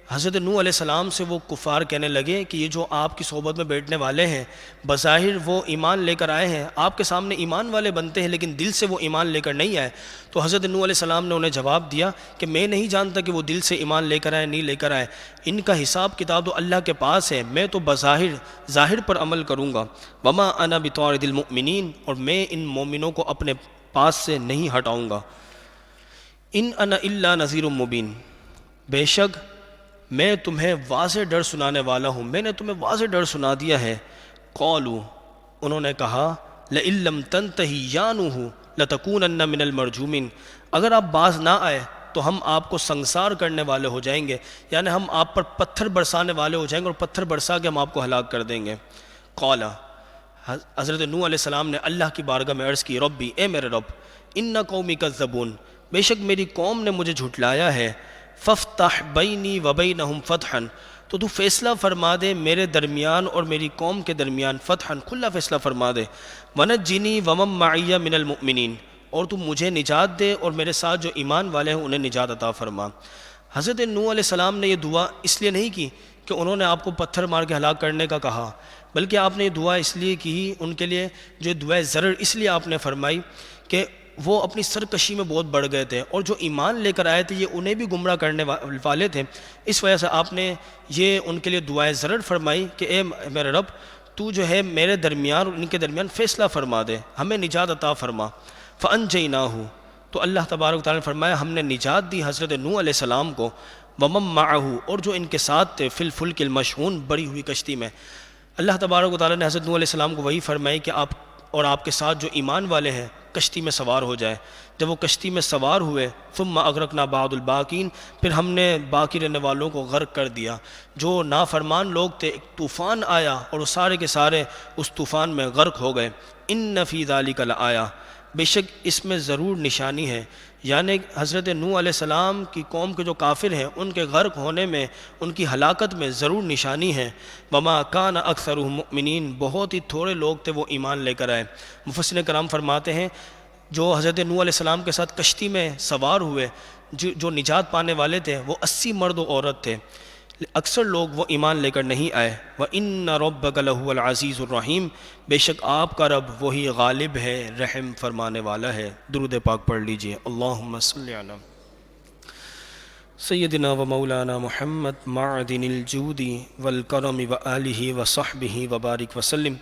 Speaker 1: حضرت نوح علیہ السلام سے وہ کفار کہنے لگے کہ یہ جو آپ کی صحبت میں بیٹھنے والے ہیں، بظاہر وہ ایمان لے کر آئے ہیں، آپ کے سامنے ایمان والے بنتے ہیں، لیکن دل سے وہ ایمان لے کر نہیں آئے۔ تو حضرت نوح علیہ السلام نے انہیں جواب دیا کہ میں نہیں جانتا کہ وہ دل سے ایمان لے کر آئے نہیں لے کر آئے، ان کا حساب کتاب تو اللہ کے پاس ہے، میں تو ظاہر پر عمل کروں گا۔ وما انا بطارد المؤمنین، اور میں ان مومنوں کو اپنے پاس سے نہیں ہٹاؤں گا۔ ان انا الا نذیر مبین، بے شک میں تمہیں واضح ڈر سنانے والا ہوں، میں نے تمہیں واضح ڈر سنا دیا ہے۔ قالوا، انہوں نے کہا، لئن لم تنتہی یا نوح لتکونن من المرجومین، اگر آپ باز نہ آئے تو ہم آپ کو سنگسار کرنے والے ہو جائیں گے، یعنی ہم آپ پر پتھر برسانے والے ہو جائیں گے اور پتھر برسا کے ہم آپ کو ہلاک کر دیں گے۔ قال، حضرت نوح علیہ السلام نے اللہ کی بارگاہ میں عرض کی، ربی، اے میرے رب، ان قومی کذبون، بے شک میری قوم نے مجھے جھٹلایا ہے، فافتح بینی وبینہم فتحا، تو تو فیصلہ فرما دے میرے درمیان اور میری قوم کے درمیان، فتحا کھلا فیصلہ فرما دے، ونجنی ومن معی من المؤمنین، اور تو مجھے نجات دے اور میرے ساتھ جو ایمان والے ہیں انہیں نجات عطا فرما۔ حضرت نوح علیہ السلام نے یہ دعا اس لیے نہیں کی کہ انہوں نے آپ کو پتھر مار کے ہلاک کرنے کا کہا، بلکہ آپ نے یہ دعا اس لیے کی، ان کے لیے جو دعائے ضرر اس لیے آپ نے فرمائی کہ وہ اپنی سرکشی میں بہت بڑھ گئے تھے، اور جو ایمان لے کر آئے تھے یہ انہیں بھی گمراہ کرنے والے تھے، اس وجہ سے آپ نے یہ ان کے لیے دعائے ضرر فرمائی کہ اے میرے رب، تو جو ہے میرے درمیان اور ان کے درمیان فیصلہ فرما دے، ہمیں نجات عطا فرما۔ فَأَنْجَيْنَاهُ، تو اللہ تبارک و تعالیٰ نے فرمایا ہم نے نجات دی حضرت نوح علیہ السلام کو، وَمَن مَّعَهُ، اور جو ان کے ساتھ تھے، فِي الْفُلْكِ الْمَشْحُونِ، بڑی ہوئی کشتی میں۔ اللہ تبارک و تعالیٰ نے حضرت نوح علیہ السلام کو وہی فرمائی کہ آپ اور آپ کے ساتھ جو ایمان والے ہیں کشتی میں سوار ہو جائے۔ جب وہ کشتی میں سوار ہوئے، ثم اغرقنا بعد الباقین، پھر ہم نے باقی رہنے والوں کو غرق کر دیا۔ جو نافرمان لوگ تھے، ایک طوفان آیا اور وہ سارے کے سارے اس طوفان میں غرق ہو گئے۔ ان فی ذلک لآیہ، بے شک اس میں ضرور نشانی ہے، یعنی حضرت نوح علیہ السلام کی قوم کے جو کافر ہیں ان کے غرق ہونے میں، ان کی ہلاکت میں ضرور نشانی ہے۔ وما کان اکثرهم مؤمنین، بہت ہی تھوڑے لوگ تھے وہ ایمان لے کر آئے۔ مفسرین کرام فرماتے ہیں جو حضرت نوح علیہ السلام کے ساتھ کشتی میں سوار ہوئے، جو نجات پانے والے تھے وہ 80 مرد و عورت تھے، اکثر لوگ وہ ایمان لے کر نہیں آئے۔ وَإِنَّ رَبَّكَ لَهُوَ الْعَزِيزُ الرَّحِيمُ، بے شک آپ کا رب وہی غالب ہے، رحم فرمانے والا ہے۔ درود پاک پڑھ لیجئے، اللہم صلی علی سیدنا و مولانا محمد معدن الجود والکرم وآلہ وصحبہ وبارک وسلم۔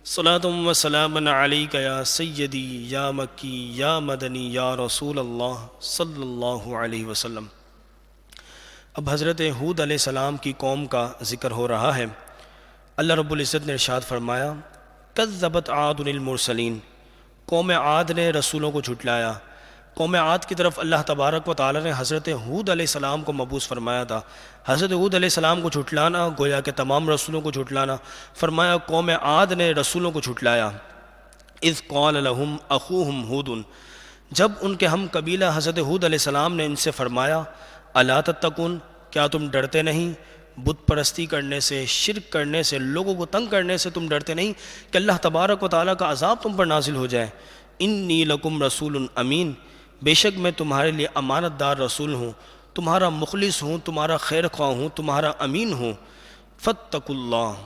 Speaker 1: صلاۃ و سلام علیک یا سیدی یا مکی یا مدنی یا رسول اللہ صلی اللہ علیہ وسلم۔ اب حضرت ہود علیہ السلام کی قوم کا ذکر ہو رہا ہے۔ اللہ رب العزت نے ارشاد فرمایا، کذبت عاد المرسلین، قوم عاد نے رسولوں کو جھٹلایا۔ قوم عاد کی طرف اللہ تبارک و تعالی نے حضرت ہود علیہ السلام کو مبعوث فرمایا تھا۔ حضرت ہود علیہ السلام کو جھٹلانا گویا کہ تمام رسولوں کو جھٹلانا، فرمایا قوم عاد نے رسولوں کو جھٹلایا۔ اذ قال لهم اخوهم ہود، جب ان کے ہم قبیلہ حضرت ہود علیہ السلام نے ان سے فرمایا، الا تتقون، کیا تم ڈرتے نہیں؟ بت پرستی کرنے سے، شرک کرنے سے، لوگوں کو تنگ کرنے سے تم ڈرتے نہیں کہ اللہ تبارک و تعالیٰ کا عذاب تم پر نازل ہو جائے؟ انی لکم رسول امین، بے شک میں تمہارے لیے امانت دار رسول ہوں، تمہارا مخلص ہوں، تمہارا خیر خواہ ہوں، تمہارا امین ہوں۔ فاتقوا اللہ،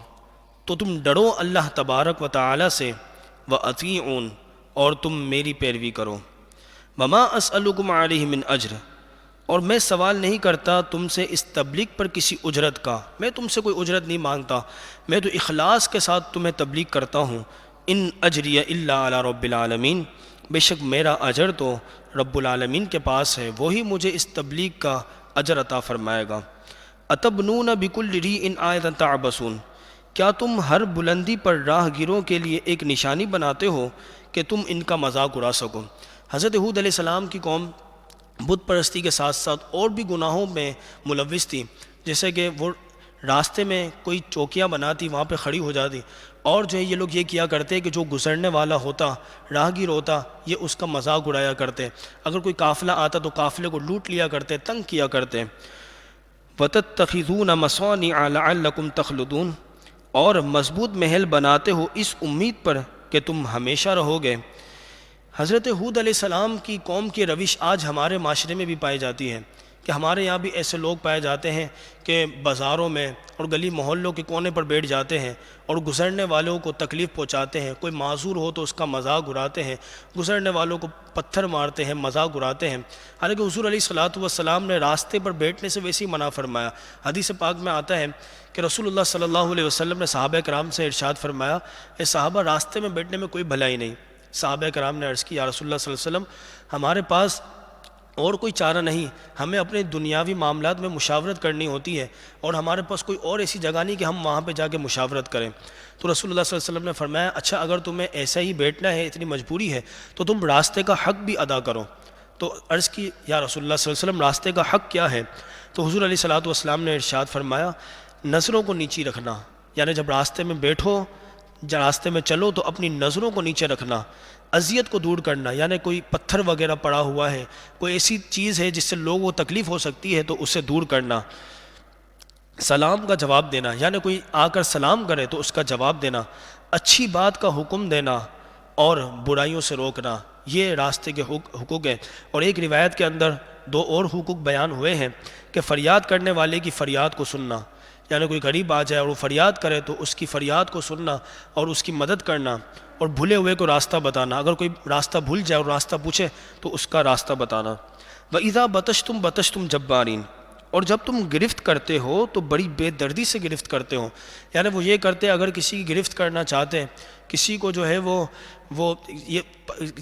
Speaker 1: تو تم ڈرو اللہ تبارک و تعالیٰ سے، واطیعون، اور تم میری پیروی کرو۔ وما اسألکم علیہ من اجر، اور میں سوال نہیں کرتا تم سے اس تبلیغ پر کسی اجرت کا، میں تم سے کوئی اجرت نہیں مانگتا، میں تو اخلاص کے ساتھ تمہیں تبلیغ کرتا ہوں۔ ان اجری الا علی رب العالمین، بے شک میرا اجر تو رب العالمین کے پاس ہے، وہی مجھے اس تبلیغ کا اجر عطا فرمائے گا۔ اتبنون بکل ریء آیۃ تعبثون، کیا تم ہر بلندی پر راہ گیروں کے لیے ایک نشانی بناتے ہو کہ تم ان کا مذاق اڑا سکو؟ حضرت ہود علیہ السلام کی قوم بت پرستی کے ساتھ ساتھ اور بھی گناہوں میں ملوث تھی، جیسے کہ وہ راستے میں کوئی چوکیاں بناتی، وہاں پہ کھڑی ہو جاتی، اور جو ہے یہ لوگ یہ کیا کرتے کہ جو گزرنے والا ہوتا، راہگیر ہوتا، یہ اس کا مذاق اڑایا کرتے۔ اگر کوئی قافلہ آتا تو قافلے کو لوٹ لیا کرتے، تنگ کیا کرتے۔ وَتَتَّخِذُونَ مَصَانِعَ لَعَلَّكُمْ تَخْلُدُونَ، اور مضبوط محل بناتے ہو اس امید پر کہ تم ہمیشہ رہو گے۔ حضرت ہود علیہ السلام کی قوم کی روش آج ہمارے معاشرے میں بھی پائی جاتی ہے کہ ہمارے یہاں بھی ایسے لوگ پائے جاتے ہیں کہ بازاروں میں اور گلی محلوں کے کونے پر بیٹھ جاتے ہیں اور گزرنے والوں کو تکلیف پہنچاتے ہیں۔ کوئی معذور ہو تو اس کا مذاق اڑاتے ہیں، گزرنے والوں کو پتھر مارتے ہیں، مذاق اڑاتے ہیں۔ حالانکہ حضور علیہ الصلوۃ والسلام نے راستے پر بیٹھنے سے ویسے ہی منع فرمایا۔ حدیث پاک میں آتا ہے کہ رسول اللہ صلی اللہ علیہ وسلم نے صحابہ کرام سے ارشاد فرمایا، اے صحابہ، راستے میں بیٹھنے میں کوئی بھلائی نہیں، صحابہ کرام نے عرض کی یا رسول اللہ صلی اللہ علیہ وسلم ہمارے پاس اور کوئی چارہ نہیں، ہمیں اپنے دنیاوی معاملات میں مشاورت کرنی ہوتی ہے اور ہمارے پاس کوئی اور ایسی جگہ نہیں کہ ہم وہاں پہ جا کے مشاورت کریں۔ تو رسول اللہ صلی اللہ علیہ وسلم نے فرمایا اچھا اگر تمہیں ایسا ہی بیٹھنا ہے، اتنی مجبوری ہے، تو تم راستے کا حق بھی ادا کرو۔ تو عرض کی یا رسول اللہ صلی اللہ علیہ وسلم راستے کا حق کیا ہے؟ تو حضور علیہ الصلوۃ والسلام نے ارشاد فرمایا نظروں کو نیچی رکھنا، یعنی جب راستے میں بیٹھو، جب راستے میں چلو تو اپنی نظروں کو نیچے رکھنا، اذیت کو دور کرنا، یعنی کوئی پتھر وغیرہ پڑا ہوا ہے، کوئی ایسی چیز ہے جس سے لوگوں کو تکلیف ہو سکتی ہے تو اسے دور کرنا، سلام کا جواب دینا، یعنی کوئی آ کر سلام کرے تو اس کا جواب دینا، اچھی بات کا حکم دینا اور برائیوں سے روکنا، یہ راستے کے حقوق ہیں۔ اور ایک روایت کے اندر دو اور حقوق بیان ہوئے ہیں کہ فریاد کرنے والے کی فریاد کو سننا، یعنی کوئی غریب آ جائے اور وہ فریاد کرے تو اس کی فریاد کو سننا اور اس کی مدد کرنا، اور بھولے ہوئے کو راستہ بتانا، اگر کوئی راستہ بھول جائے اور راستہ پوچھے تو اس کا راستہ بتانا۔ وَإِذَا بَطَشْتُمْ بَطَشْتُمْ جَبَّارِينَ، اور جب تم گرفت کرتے ہو تو بڑی بے دردی سے گرفت کرتے ہو، یعنی وہ یہ کرتے اگر کسی کی گرفت کرنا چاہتے ہیں، کسی کو جو ہے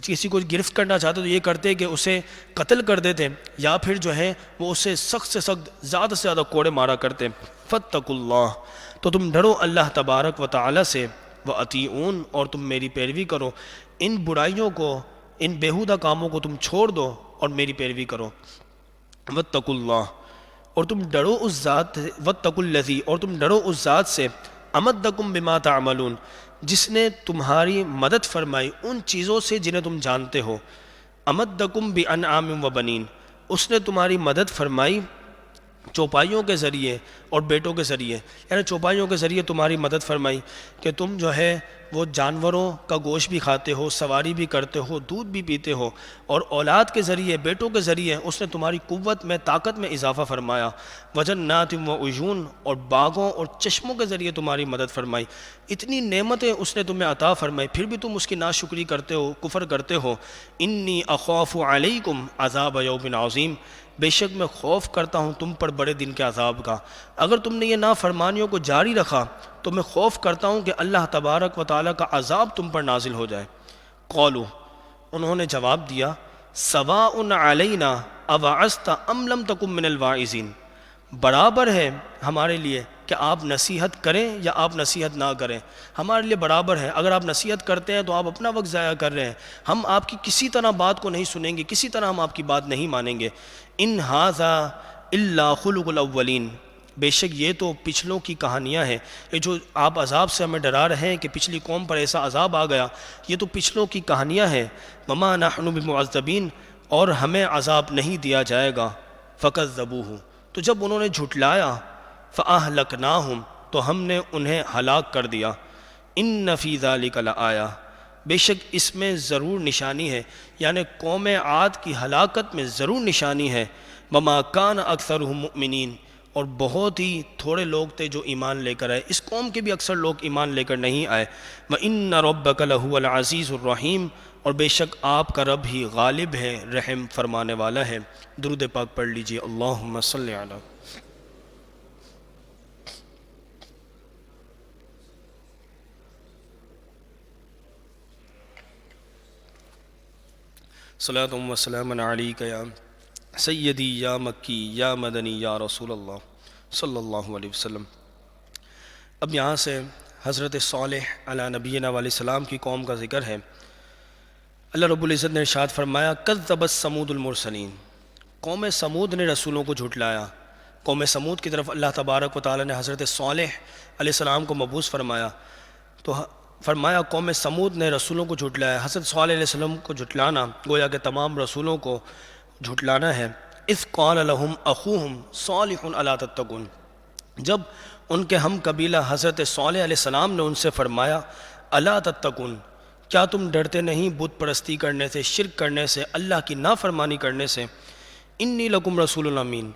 Speaker 1: کسی کو گرفت کرنا چاہتے تو یہ کرتے کہ اسے قتل کر دیتے، یا پھر جو ہے وہ اسے سخت سے سخت زیادہ سے زیادہ کوڑے مارا کرتے۔ فَاتَّقُوا اللَّهَ، تو تم ڈرو اللہ تبارک و تعالی سے، وَأَطِيعُونَ، اور تم میری پیروی کرو، ان برائیوں کو، ان بیہودہ کاموں کو تم چھوڑ دو اور میری پیروی کرو۔ وَاتَّقُوا اللَّهَ، اور تم ڈرو اس ذات، وَاتَّقُوا الَّذِي، اور تم ڈرو اس ذات سے، أَمَدَّكُم بِمَا تَعْمَلُونَ، جس نے تمہاری مدد فرمائی ان چیزوں سے جنہیں تم جانتے ہو۔ أَمَدَّكُم بِأَنْعَامٍ وَبَنِينَ، اس نے تمہاری مدد فرمائی چوپائیوں کے ذریعے اور بیٹوں کے ذریعے، یعنی چوپائیوں کے ذریعے تمہاری مدد فرمائی کہ تم جو ہے وہ جانوروں کا گوشت بھی کھاتے ہو، سواری بھی کرتے ہو، دودھ بھی پیتے ہو، اور اولاد کے ذریعے، بیٹوں کے ذریعے اس نے تمہاری قوت میں، طاقت میں اضافہ فرمایا۔ وجنات وعیون، اور باغوں اور چشموں کے ذریعے تمہاری مدد فرمائی۔ اتنی نعمتیں اس نے تمہیں عطا فرمائی، پھر بھی تم اس کی ناشکری کرتے ہو، کفر کرتے ہو۔ انی اخاف علیکم عذاب یوم عظیم، بے شک میں خوف کرتا ہوں تم پر بڑے دن کے عذاب کا۔ اگر تم نے یہ نافرمانیوں کو جاری رکھا تو میں خوف کرتا ہوں کہ اللہ تبارک و تعالیٰ کا عذاب تم پر نازل ہو جائے۔ قولوا، انہوں نے جواب دیا سواء علینا اوعظت ام لم تکن من الواعظین، برابر ہے ہمارے لیے کہ آپ نصیحت کریں یا آپ نصیحت نہ کریں، ہمارے لیے برابر ہے۔ اگر آپ نصیحت کرتے ہیں تو آپ اپنا وقت ضائع کر رہے ہیں، ہم آپ کی کسی طرح بات کو نہیں سنیں گے، کسی طرح ہم آپ کی بات نہیں مانیں گے۔ ان ھذا الا خلق الاولین، بے شک یہ تو پچھلوں کی کہانیاں ہیں، یہ جو آپ عذاب سے ہمیں ڈرا رہے ہیں کہ پچھلی قوم پر ایسا عذاب آ گیا، یہ تو پچھلوں کی کہانیاں ہیں۔ وما نحن بمعذبین، اور ہمیں عذاب نہیں دیا جائے گا۔ فکذبوہ، تو جب انہوں نے جھٹلایا، فاہلکناہم، تو ہم نے انہیں ہلاک کر دیا۔ ان فی ذلک لآیہ، بے شک اس میں ضرور نشانی ہے، یعنی قوم عاد کی ہلاکت میں ضرور نشانی ہے۔ وما کان اکثرہم مؤمنین، اور بہت ہی تھوڑے لوگ تھے جو ایمان لے کر آئے، اس قوم کے بھی اکثر لوگ ایمان لے کر نہیں آئے۔ وَإِنَّ رَبَّكَ لَهُوَ الْعَزِيزُ الرَّحِيمُ، اور بے شک آپ کا رب ہی غالب ہے، رحم فرمانے والا ہے۔ درود پاک پڑھ لیجئے، اللہم صلی علی۔ صلاۃ و سلام علیک یا سیدی یا مکی یا مدنی یا رسول اللہ صلی اللہ علیہ وسلم۔ اب یہاں سے حضرت صالح علی نبینا علیہ السلام کی قوم کا ذکر ہے۔ اللہ رب العزت نے ارشاد فرمایا کذبت ثمود المرسلین، قوم سمود نے رسولوں کو جھٹلایا۔ قوم سمود کی طرف اللہ تبارک و تعالی نے حضرت صالح علیہ السلام کو مبعوث فرمایا، تو فرمایا قوم سمود نے رسولوں کو جھٹلایا۔ حضرت صالح علیہ السلام کو جھٹلانا گویا کہ تمام رسولوں کو جھٹلانا ہے۔ اذ قال لهم اخوهم صالح الا تتقون، جب ان کے ہم قبیلہ حضرت صالح علیہ السلام نے ان سے فرمایا الا تتقون، کیا تم ڈرتے نہیں بت پرستی کرنے سے، شرک کرنے سے، اللہ کی نافرمانی کرنے سے۔ انی لکم رسول امین،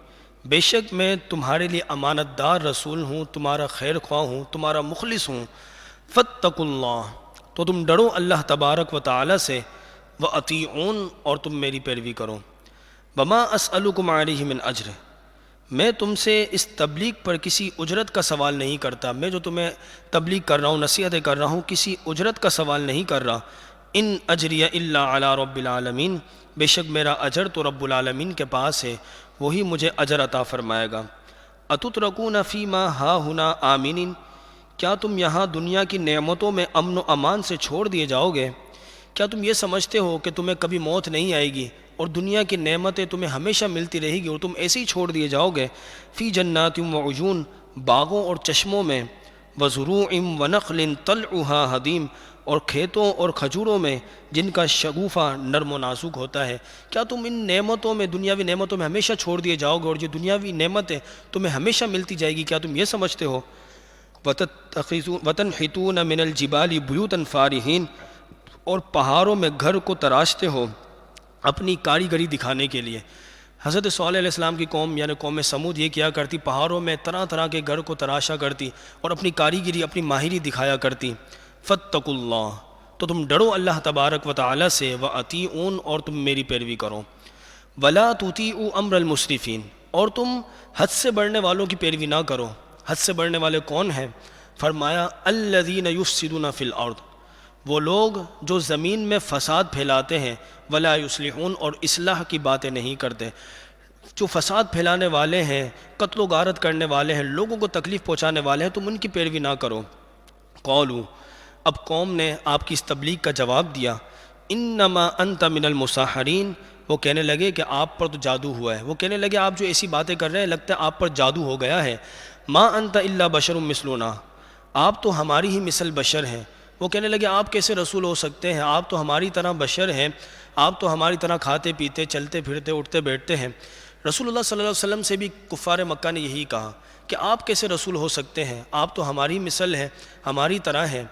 Speaker 1: بے شک میں تمہارے لیے امانت دار رسول ہوں، تمہارا خیر خواہ ہوں، تمہارا مخلص ہوں۔ فاتقوا اللہ، تو تم ڈرو اللہ تبارک و تعالی سے، واطیعون، اور تم میری پیروی کرو۔ وما اسألکم علیہ من اجر، میں تم سے اس تبلیغ پر کسی اجرت کا سوال نہیں کرتا، میں جو تمہیں تبلیغ کر رہا ہوں، نصیحتیں کر رہا ہوں، کسی اجرت کا سوال نہیں کر رہا۔ ان اجری الا علی رب العالمین، بے شک میرا اجر تو رب العالمین کے پاس ہے، وہی مجھے اجر عطا فرمائے گا۔ اتترکون فیما ہاہنا آمنین، کیا تم یہاں دنیا کی نعمتوں میں امن و امان سے چھوڑ دیے جاؤ گے؟ کیا تم یہ سمجھتے ہو کہ تمہیں کبھی موت نہیں آئے گی اور دنیا کی نعمتیں تمہیں ہمیشہ ملتی رہے گی اور تم ایسے ہی چھوڑ دیے جاؤ گے؟ فی جنات وعیون، باغوں اور چشموں میں، وزروع ونخل طلعها حدیم، اور کھیتوں اور کھجوروں میں جن کا شگوفہ نرم و نازک ہوتا ہے۔ کیا تم ان نعمتوں میں، دنیاوی نعمتوں میں ہمیشہ چھوڑ دیے جاؤ گے اور جو دنیاوی نعمتیں تمہیں ہمیشہ ملتی جائے گی، کیا تم یہ سمجھتے ہو؟ وَتَنْحِتُونَ مِنَ الْجِبَالِ بُيُوتًا فَارِهِينَ، اور پہاڑوں میں گھر کو تراشتے ہو اپنی کاریگری دکھانے کے لیے۔ حضرت صالح علیہ السلام کی قوم یعنی قوم سمود یہ کیا کرتی، پہاڑوں میں طرح طرح کے گھر کو تراشا کرتی اور اپنی کاریگری، اپنی ماہری دکھایا کرتی۔ فَاتَّقُوا اللَّهَ، تو تم ڈرو اللہ تبارک و تعالی سے، وَأَطِیعُونِ، اور تم میری پیروی کرو۔ وَلَا تُطِیعُوا أَمْرَ الْمُسْرِفِینَ، اور تم حد سے بڑھنے والوں کی پیروی نہ کرو۔ حد سے بڑھنے والے کون ہیں؟ فرمایا الَّذِینَ یُفْسِدُونَ فِی الْأَرْضِ، وہ لوگ جو زمین میں فساد پھیلاتے ہیں، ولا یصلحون، اور اصلاح کی باتیں نہیں کرتے۔ جو فساد پھیلانے والے ہیں، قتل و غارت کرنے والے ہیں، لوگوں کو تکلیف پہنچانے والے ہیں، تم ان کی پیروی نہ کرو۔ قولوا، اب قوم نے آپ کی اس تبلیغ کا جواب دیا، انما انت من المسحرین، وہ کہنے لگے کہ آپ پر تو جادو ہوا ہے۔ وہ کہنے لگے آپ جو ایسی باتیں کر رہے ہیں لگتا ہے آپ پر جادو ہو گیا ہے۔ ما انت الا بشر مثلنا، آپ تو ہماری ہی مثل بشر ہیں۔ وہ کہنے لگے آپ کیسے رسول ہو سکتے ہیں، آپ تو ہماری طرح بشر ہیں، آپ تو ہماری طرح کھاتے پیتے چلتے پھرتے اٹھتے بیٹھتے ہیں۔ رسول اللہ صلی اللہ علیہ وسلم سے بھی کفار مکہ نے یہی کہا کہ آپ کیسے رسول ہو سکتے ہیں، آپ تو ہماری مثل ہیں، ہماری طرح ہیں۔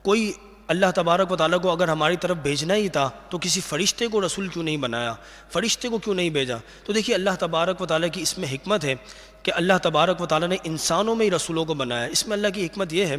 Speaker 1: کوئی اللہ تبارک و تعالیٰ کو اگر ہماری طرف بھیجنا ہی تھا تو کسی فرشتے کو رسول کیوں نہیں بنایا، فرشتے کو کیوں نہیں بھیجا؟ تو دیکھیے اللہ تبارک و تعالیٰ کی اس میں حکمت ہے کہ اللہ تبارک و تعالیٰ نے انسانوں میں ہی رسولوں کو بنایا۔ اس میں اللہ کی حکمت یہ ہے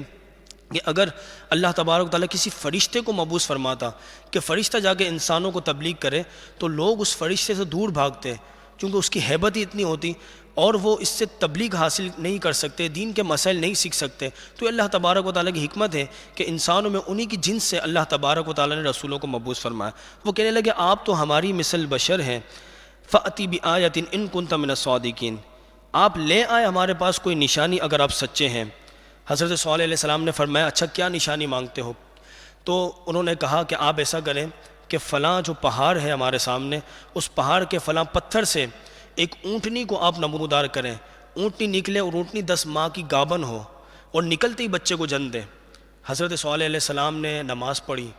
Speaker 1: کہ اگر اللہ تبارک و تعالیٰ کسی فرشتے کو مبعوث فرماتا کہ فرشتہ جا کے انسانوں کو تبلیغ کرے تو لوگ اس فرشتے سے دور بھاگتے، کیونکہ اس کی ہیبت ہی اتنی ہوتی اور وہ اس سے تبلیغ حاصل نہیں کر سکتے، دین کے مسائل نہیں سیکھ سکتے۔ تو اللہ تبارک و تعالیٰ کی حکمت ہے کہ انسانوں میں انہی کی جنس سے اللہ تبارک و تعالیٰ نے رسولوں کو مبعوث فرمایا۔ وہ کہنے لگے آپ تو ہماری مثل بشر ہیں، فَأْتِ بِآیَةٍ إِن كُنتَ مِنَ الصَّادِقِینَ، آپ لے آئے ہمارے پاس کوئی نشانی اگر آپ سچے ہیں۔ حضرت صالح علیہ السلام نے فرمایا اچھا کیا نشانی مانگتے ہو؟ تو انہوں نے کہا کہ آپ ایسا کریں کہ فلاں جو پہاڑ ہے ہمارے سامنے، اس پہاڑ کے فلاں پتھر سے ایک اونٹنی کو آپ نمودار کریں، اونٹنی نکلے اور اونٹنی 10 ماہ کی گابن ہو اور نکلتے ہی بچے کو جنم دے۔ حضرت صالح علیہ السلام نے نماز پڑھی،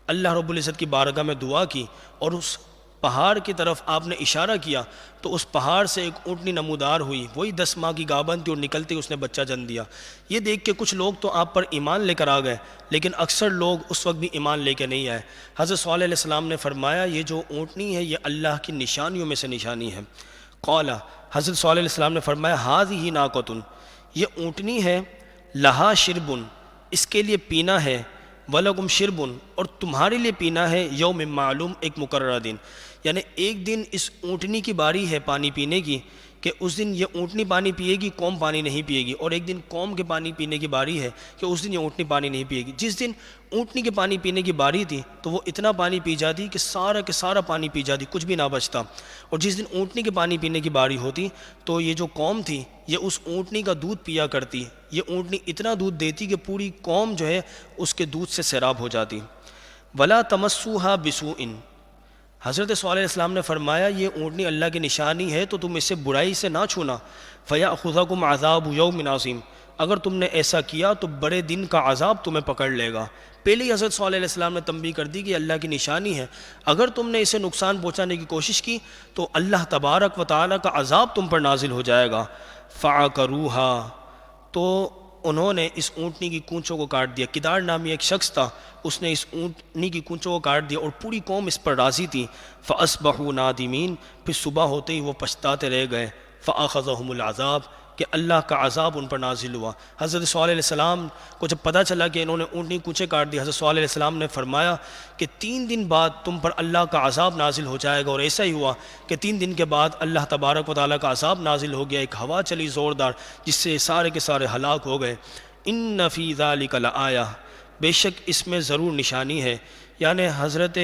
Speaker 1: اللہ رب العزت کی بارگاہ میں دعا کی اور اس پہاڑ کی طرف آپ نے اشارہ کیا تو اس پہاڑ سے ایک اونٹنی نمودار ہوئی، وہی 10 ماہ کی گابن تھی اور نکلتے ہی اس نے بچہ جنم دیا۔ یہ دیکھ کے کچھ لوگ تو آپ پر ایمان لے کر آ گئے، لیکن اکثر لوگ اس وقت بھی ایمان لے کے نہیں آئے۔ حضرت صالح علیہ السلام نے فرمایا یہ جو اونٹنی ہے یہ اللہ کی نشانیوں میں سے نشانی ہے۔ قال، حضرت صالح علیہ السلام نے فرمایا ھذہ ناقۃ، یہ اونٹنی ہے، لہا شرب، اس کے لیے پینا ہے، ولکم شرب، اور تمہارے لیے پینا ہے، یوم معلوم، ایک مقررہ دن، یعنی ایک دن اس اونٹنی کی باری ہے پانی پینے کی کہ اس دن یہ اونٹنی پانی پیے گی، قوم پانی نہیں پیے گی، اور ایک دن قوم کے پانی پینے کی باری ہے کہ اس دن یہ اونٹنی پانی نہیں پیے گی۔ جس دن اونٹنی کے پانی پینے کی باری تھی تو وہ اتنا پانی پی جاتی کہ سارا کے سارا پانی پی جاتی، کچھ بھی نہ بچتا، اور جس دن اونٹنی کے پانی پینے کی باری ہوتی تو یہ جو قوم تھی یہ اس اونٹنی کا دودھ پیا کرتی، یہ اونٹنی اتنا دودھ دیتی کہ پوری قوم جو ہے اس کے دودھ سے سیراب ہو جاتی۔ ولا تمسوها بسوء، حضرت صالح علیہ السلام نے فرمایا یہ اونٹنی اللہ کی نشانی ہے تو تم اسے برائی سے نہ چھونا، فَيَأْخُذَكُمْ عَذَابُ يَوْمٍ عَظِيمٍ، اگر تم نے ایسا کیا تو بڑے دن کا عذاب تمہیں پکڑ لے گا۔ پہلے ہی حضرت صالح علیہ السلام نے تنبیہ کر دی کہ اللہ کی نشانی ہے، اگر تم نے اسے نقصان پہنچانے کی کوشش کی تو اللہ تبارک و تعالیٰ کا عذاب تم پر نازل ہو جائے گا۔ فَعَقَرُوهَا، تو انہوں نے اس اونٹنی کی کونچوں کو کاٹ دیا۔ کدار نامی ایک شخص تھا، اس نے اس اونٹنی کی کونچوں کو کاٹ دیا اور پوری قوم اس پر راضی تھی۔ فَأَصْبَحُوا نَادِمِينَ، پھر صبح ہوتے ہی وہ پچھتاتے رہ گئے۔ فَأَخَذَهُمُ الْعَذَابُ، کہ اللہ کا عذاب ان پر نازل ہوا۔ حضرت صالح علیہ السلام کو جب پتہ چلا کہ انہوں نے اونٹنی کی کونچیں کاٹ دی، حضرت صالح علیہ السلام نے فرمایا کہ 3 دن بعد تم پر اللہ کا عذاب نازل ہو جائے گا، اور ایسا ہی ہوا کہ 3 دن کے بعد اللہ تبارک و تعالیٰ کا عذاب نازل ہو گیا، ایک ہوا چلی زوردار جس سے سارے کے سارے ہلاک ہو گئے۔ ان فی ذلک لآیہ، بے شک اس میں ضرور نشانی ہے، یعنی حضرت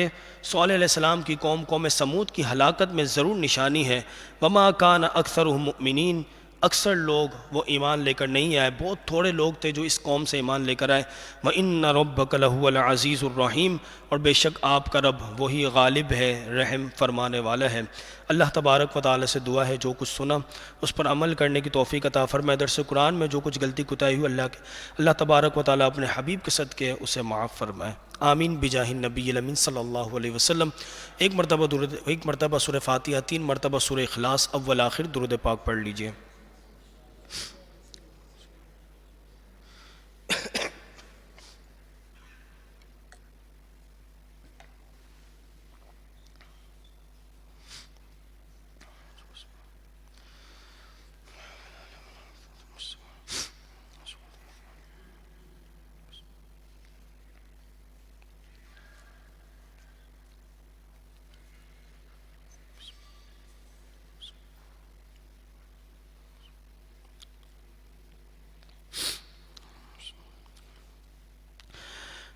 Speaker 1: صالح علیہ السلام کی قوم سمود کی ہلاکت میں ضرور نشانی ہے۔ وما کان اکثرهم مؤمنین، اکثر لوگ وہ ایمان لے کر نہیں آئے، بہت تھوڑے لوگ تھے جو اس قوم سے ایمان لے کر آئے۔ وَإِنَّ رَبَّكَ لَهُوَ الْعَزِيزُ الرَّحِيمُ، اور بے شک آپ کا رب وہی غالب ہے، رحم فرمانے والا ہے۔ اللہ تبارک و تعالی سے دعا ہے جو کچھ سنا اس پر عمل کرنے کی توفیق عطا فرمائے۔ درس قرآن میں جو کچھ غلطی کوتاہی ہوئی اللہ تبارک و تعالی اپنے حبیب کے صدقے اسے معاف فرمائے، آمین بجاہ النبی الامین صلی اللہ علیہ وسلم۔ ایک مرتبہ سورہ فاتحہ، 3 مرتبہ سورہ اخلاص اول آخر درود پاک پڑھ لیجئے۔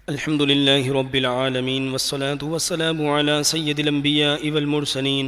Speaker 1: الحمد لله رب العالمين والصلاة والسلام على سيد الأنبياء والمرسلين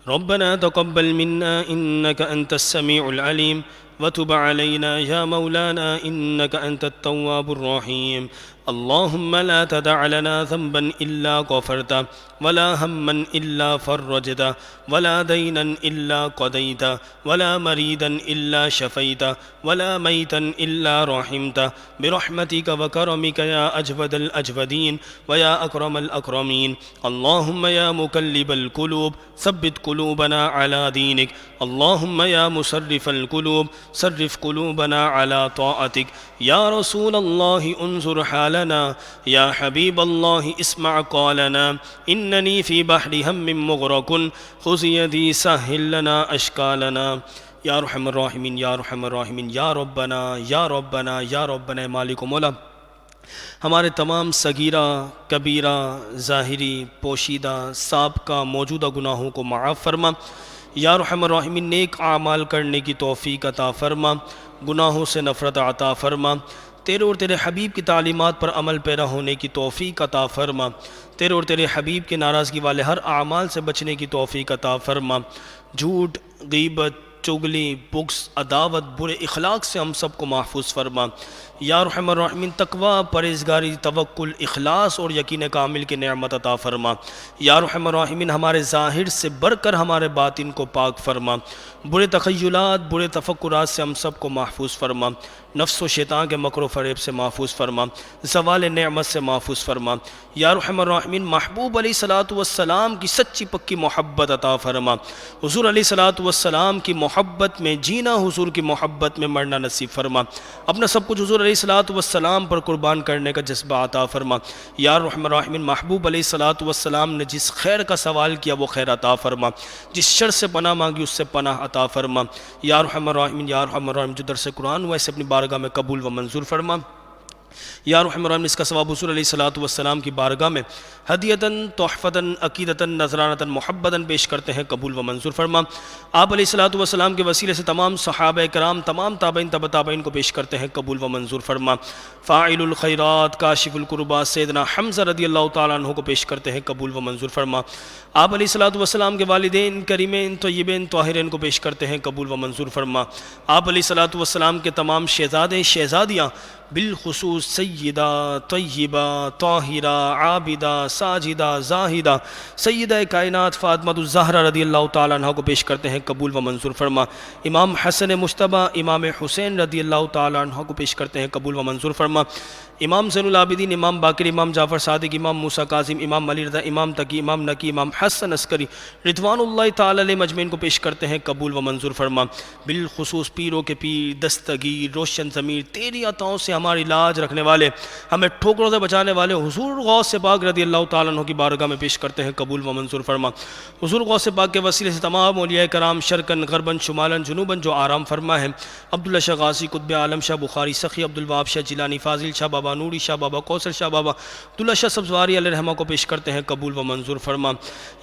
Speaker 1: ربنا تقبل منا إنك أنت السميع العليم وتب علينا يا مولانا إنك أنت التواب الرحيم اللهم لا تدع لنا ذنبا إلا غفرته ولا هما إلا فرجته ولا دينا إلا قضيته ولا مريدا إلا شفيته ولا ميتا إلا رحمته برحمتك وكرمك يا أجود الأجودين ويا أكرم الأكرمين اللهم يا مقلب القلوب ثبت قلوبنا على دينك اللهم يا مصرف القلوب صرف قلوبنا على طاعتك يا رسول الله انظر حالنا يا حبيب الله اسمع قالنا إنني في بحر هم مغرق خذ يدي سهل لنا أشكالنا یا رحم الراحمین یا رحم الراحمین یا ربنا یا ربنا یا ربنا مالک و مولا، ہمارے تمام صغیرہ کبیرہ ظاہری پوشیدہ سابقہ موجودہ گناہوں کو معاف فرما، یا رحم الراحمین نیک اعمال کرنے کی توفیق عطا فرما، گناہوں سے نفرت عطا فرما، تیرے اور تیرے حبیب کی تعلیمات پر عمل پیرا ہونے کی توفیق عطا فرما، تیرے اور تیرے حبیب کی ناراضگی والے ہر اعمال سے بچنے کی توفیق عطا فرما، جھوٹ، غیبت، چغلی، بغض، عداوت، برے اخلاق سے ہم سب کو محفوظ فرما، یا رحم الرحمین تقوی، پرہیزگاری، توکل، اخلاص اور یقین کامل کی نعمت عطا فرما، یا رحم الرحمین ہمارے ظاہر سے بڑھ کر ہمارے باطن کو پاک فرما، برے تخیلات، برے تفکرات سے ہم سب کو محفوظ فرما، نفس و شیطان کے مکر و فریب سے محفوظ فرما، زوال نعمت سے محفوظ فرما، یا رحم الرحمین محبوب علیہ الصلوۃ والسلام کی سچی پکی محبت عطا فرما، حضور علیہ الصلوۃ والسلام کی محبت میں جینا، حضور کی محبت میں مرنا نصیب فرما، اپنا سب کچھ حضور علیہ الصلوۃ والسلام پر قربان کرنے کا جذبہ عطا فرما، یا رحم الرحمین محبوب علیہ الصلوۃ والسلام نے جس خیر کا سوال کیا وہ خیر عطا فرما، جس شر سے پناہ مانگی اس سے پناہ عطا فرما، یا رحم الرحمین یا رحم الرحمین جو درس قرآن ہوا اسے اپنی بارگاہ میں قبول و منظور فرما، یا رحم الرحمین اس کا ثواب حضور علیہ الصلوۃ والسلام کی بارگاہ میں ہدیتاً تحفتاً عقیدتاً نذرانتاً محبتاً پیش کرتے ہیں، قبول و منظور فرما، آپ علیہ الصلوۃ والسلام کے وسیلے سے تمام صحابہ کرام، تمام تابعین تبع تابعین کو پیش کرتے ہیں، قبول و منظور فرما، فاعل الخیرات کاشف الکربات سیدنا حمزہ رضی اللہ تعالیٰ عنہ کو پیش کرتے ہیں، قبول و منظور فرما، آپ علیہ الصلوۃ والسلام کے والدین کریمین طیبین طاہرین کو پیش کرتے ہیں، قبول و منظور فرما، آپ علیہ الصلوۃ والسلام کے تمام شہزادے شہزادیاں بالخصوص سیدہ طیبہ طاہرہ عابدہ ساجدہ زاہدہ سیدہ کائنات فاطمہ الزہرا رضی اللہ تعالیٰ عنہ کو پیش کرتے ہیں، قبول و منظور فرما، امام حسن مجتبیٰ امام حسین رضی اللہ تعالیٰ عنہ کو پیش کرتے ہیں، قبول و منظور فرما، امام زین العابدین، امام باقر، امام جعفر صادق، امام موسیٰ کاظم، امام علی رضا، امام تقی، امام نقی، امام حسن عسکری رضوان اللہ تعالیٰ علیہ مجمعین کو پیش کرتے ہیں، قبول و منظور فرما، بالخصوص پیروں کے پیر دستگیر روشن ضمیر تیری عطاؤں سے ہماری لاج رکھنے والے، ہمیں ٹھوکروں سے بچانے والے حضور غوث پاک رضی اللہ تعالیٰ عنہ کی بارگاہ میں پیش کرتے ہیں، قبول و منظور فرما، حضور غوث پاک کے وسیلے سے تمام اولیاء کرام شرقاً غرباً شمالاً جنوباً جو آرام فرما ہے، عبداللہ شاہ غازی قطب عالم شاہ بخاری سخی عبدالوہاب شاہ جیلانی فاضل شاہ بابا نوری شاہ بابا کوثر شاہ بابا عبداللہ شاہ سبزواری علیہ رحمہ کو پیش کرتے ہیں، قبول و منظور فرما،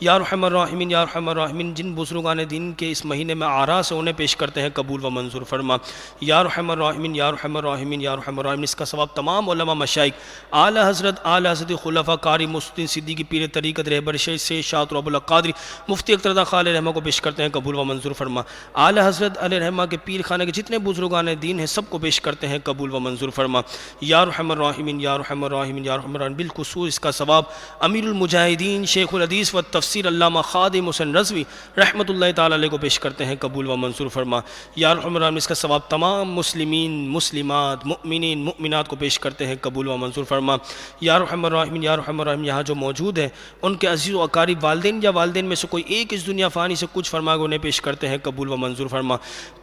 Speaker 1: یا رحم الرحمین یا رحم الرحمین جن بزرگان دین کے اس مہینے میں آراس انہیں پیش کرتے ہیں، قبول و منظور فرما، یا رحم الرحمین یا رحم الرحمین یا رحم الرحمین اس کا ثواب تمام علماء مشائخ، اعلیٰ حضرت خلفاء قاری مسلم صدیقی پیر طریقت رہبر شیخ سے شاط رب اللہ قادری مفتی اقتداء خان علیہ رحمہ کو پیش کرتے ہیں، قبول و منظور فرما۔ اعلیٰ حضرت علیہ رحمہ کے پیر خانہ کے جتنے بزرگان دین ہیں سب کو پیش کرتے ہیں، قبول و منظور فرما۔ یا ارحم الراحمین یا ارحم الراحمین یا ارحم الراحمین۔ بالخصوص اس کا ثواب امیر المجاہدین شیخ الحدیث و تفسیر علامہ خادم حسین رضوی رحمۃ اللہ تعالی علیہ کو پیش کرتے ہیں، قبول و منظور فرما۔ یا ارحم الراحمین۔ اس کا ثواب تمام مسلمین مسلمات مؤمنین مؤمنات کو پیش کرتے ہیں، قبول و منظور فرما۔ یا ارحم الراحمین یا ارحم الراحمین۔ یہاں جو موجود ہیں ان کے عزیز و اقارب والدین یا والدین میں سے کوئی ایک اس دنیا فانی سے کچھ فرما کے انہیں پیش کرتے ہیں، قبول و منظور فرما۔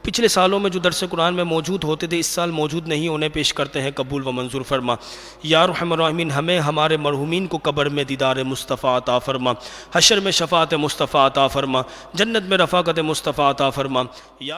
Speaker 1: پچھلے سالوں میں جو درس قرآن میں موجود ہوتے تھے اس سال موجود نہیں، انہیں پیش کرتے ہیں، قبول و منظور فرما۔ یا ارحم الراحمین۔ ہمیں ہمارے مرحومین کو قبر میں دیدار مصطفیٰ عطا فرما، حشر میں شفاعت مصطفیٰ عطا فرما، جنت میں رفاقت مصطفیٰ عطا فرما۔ یا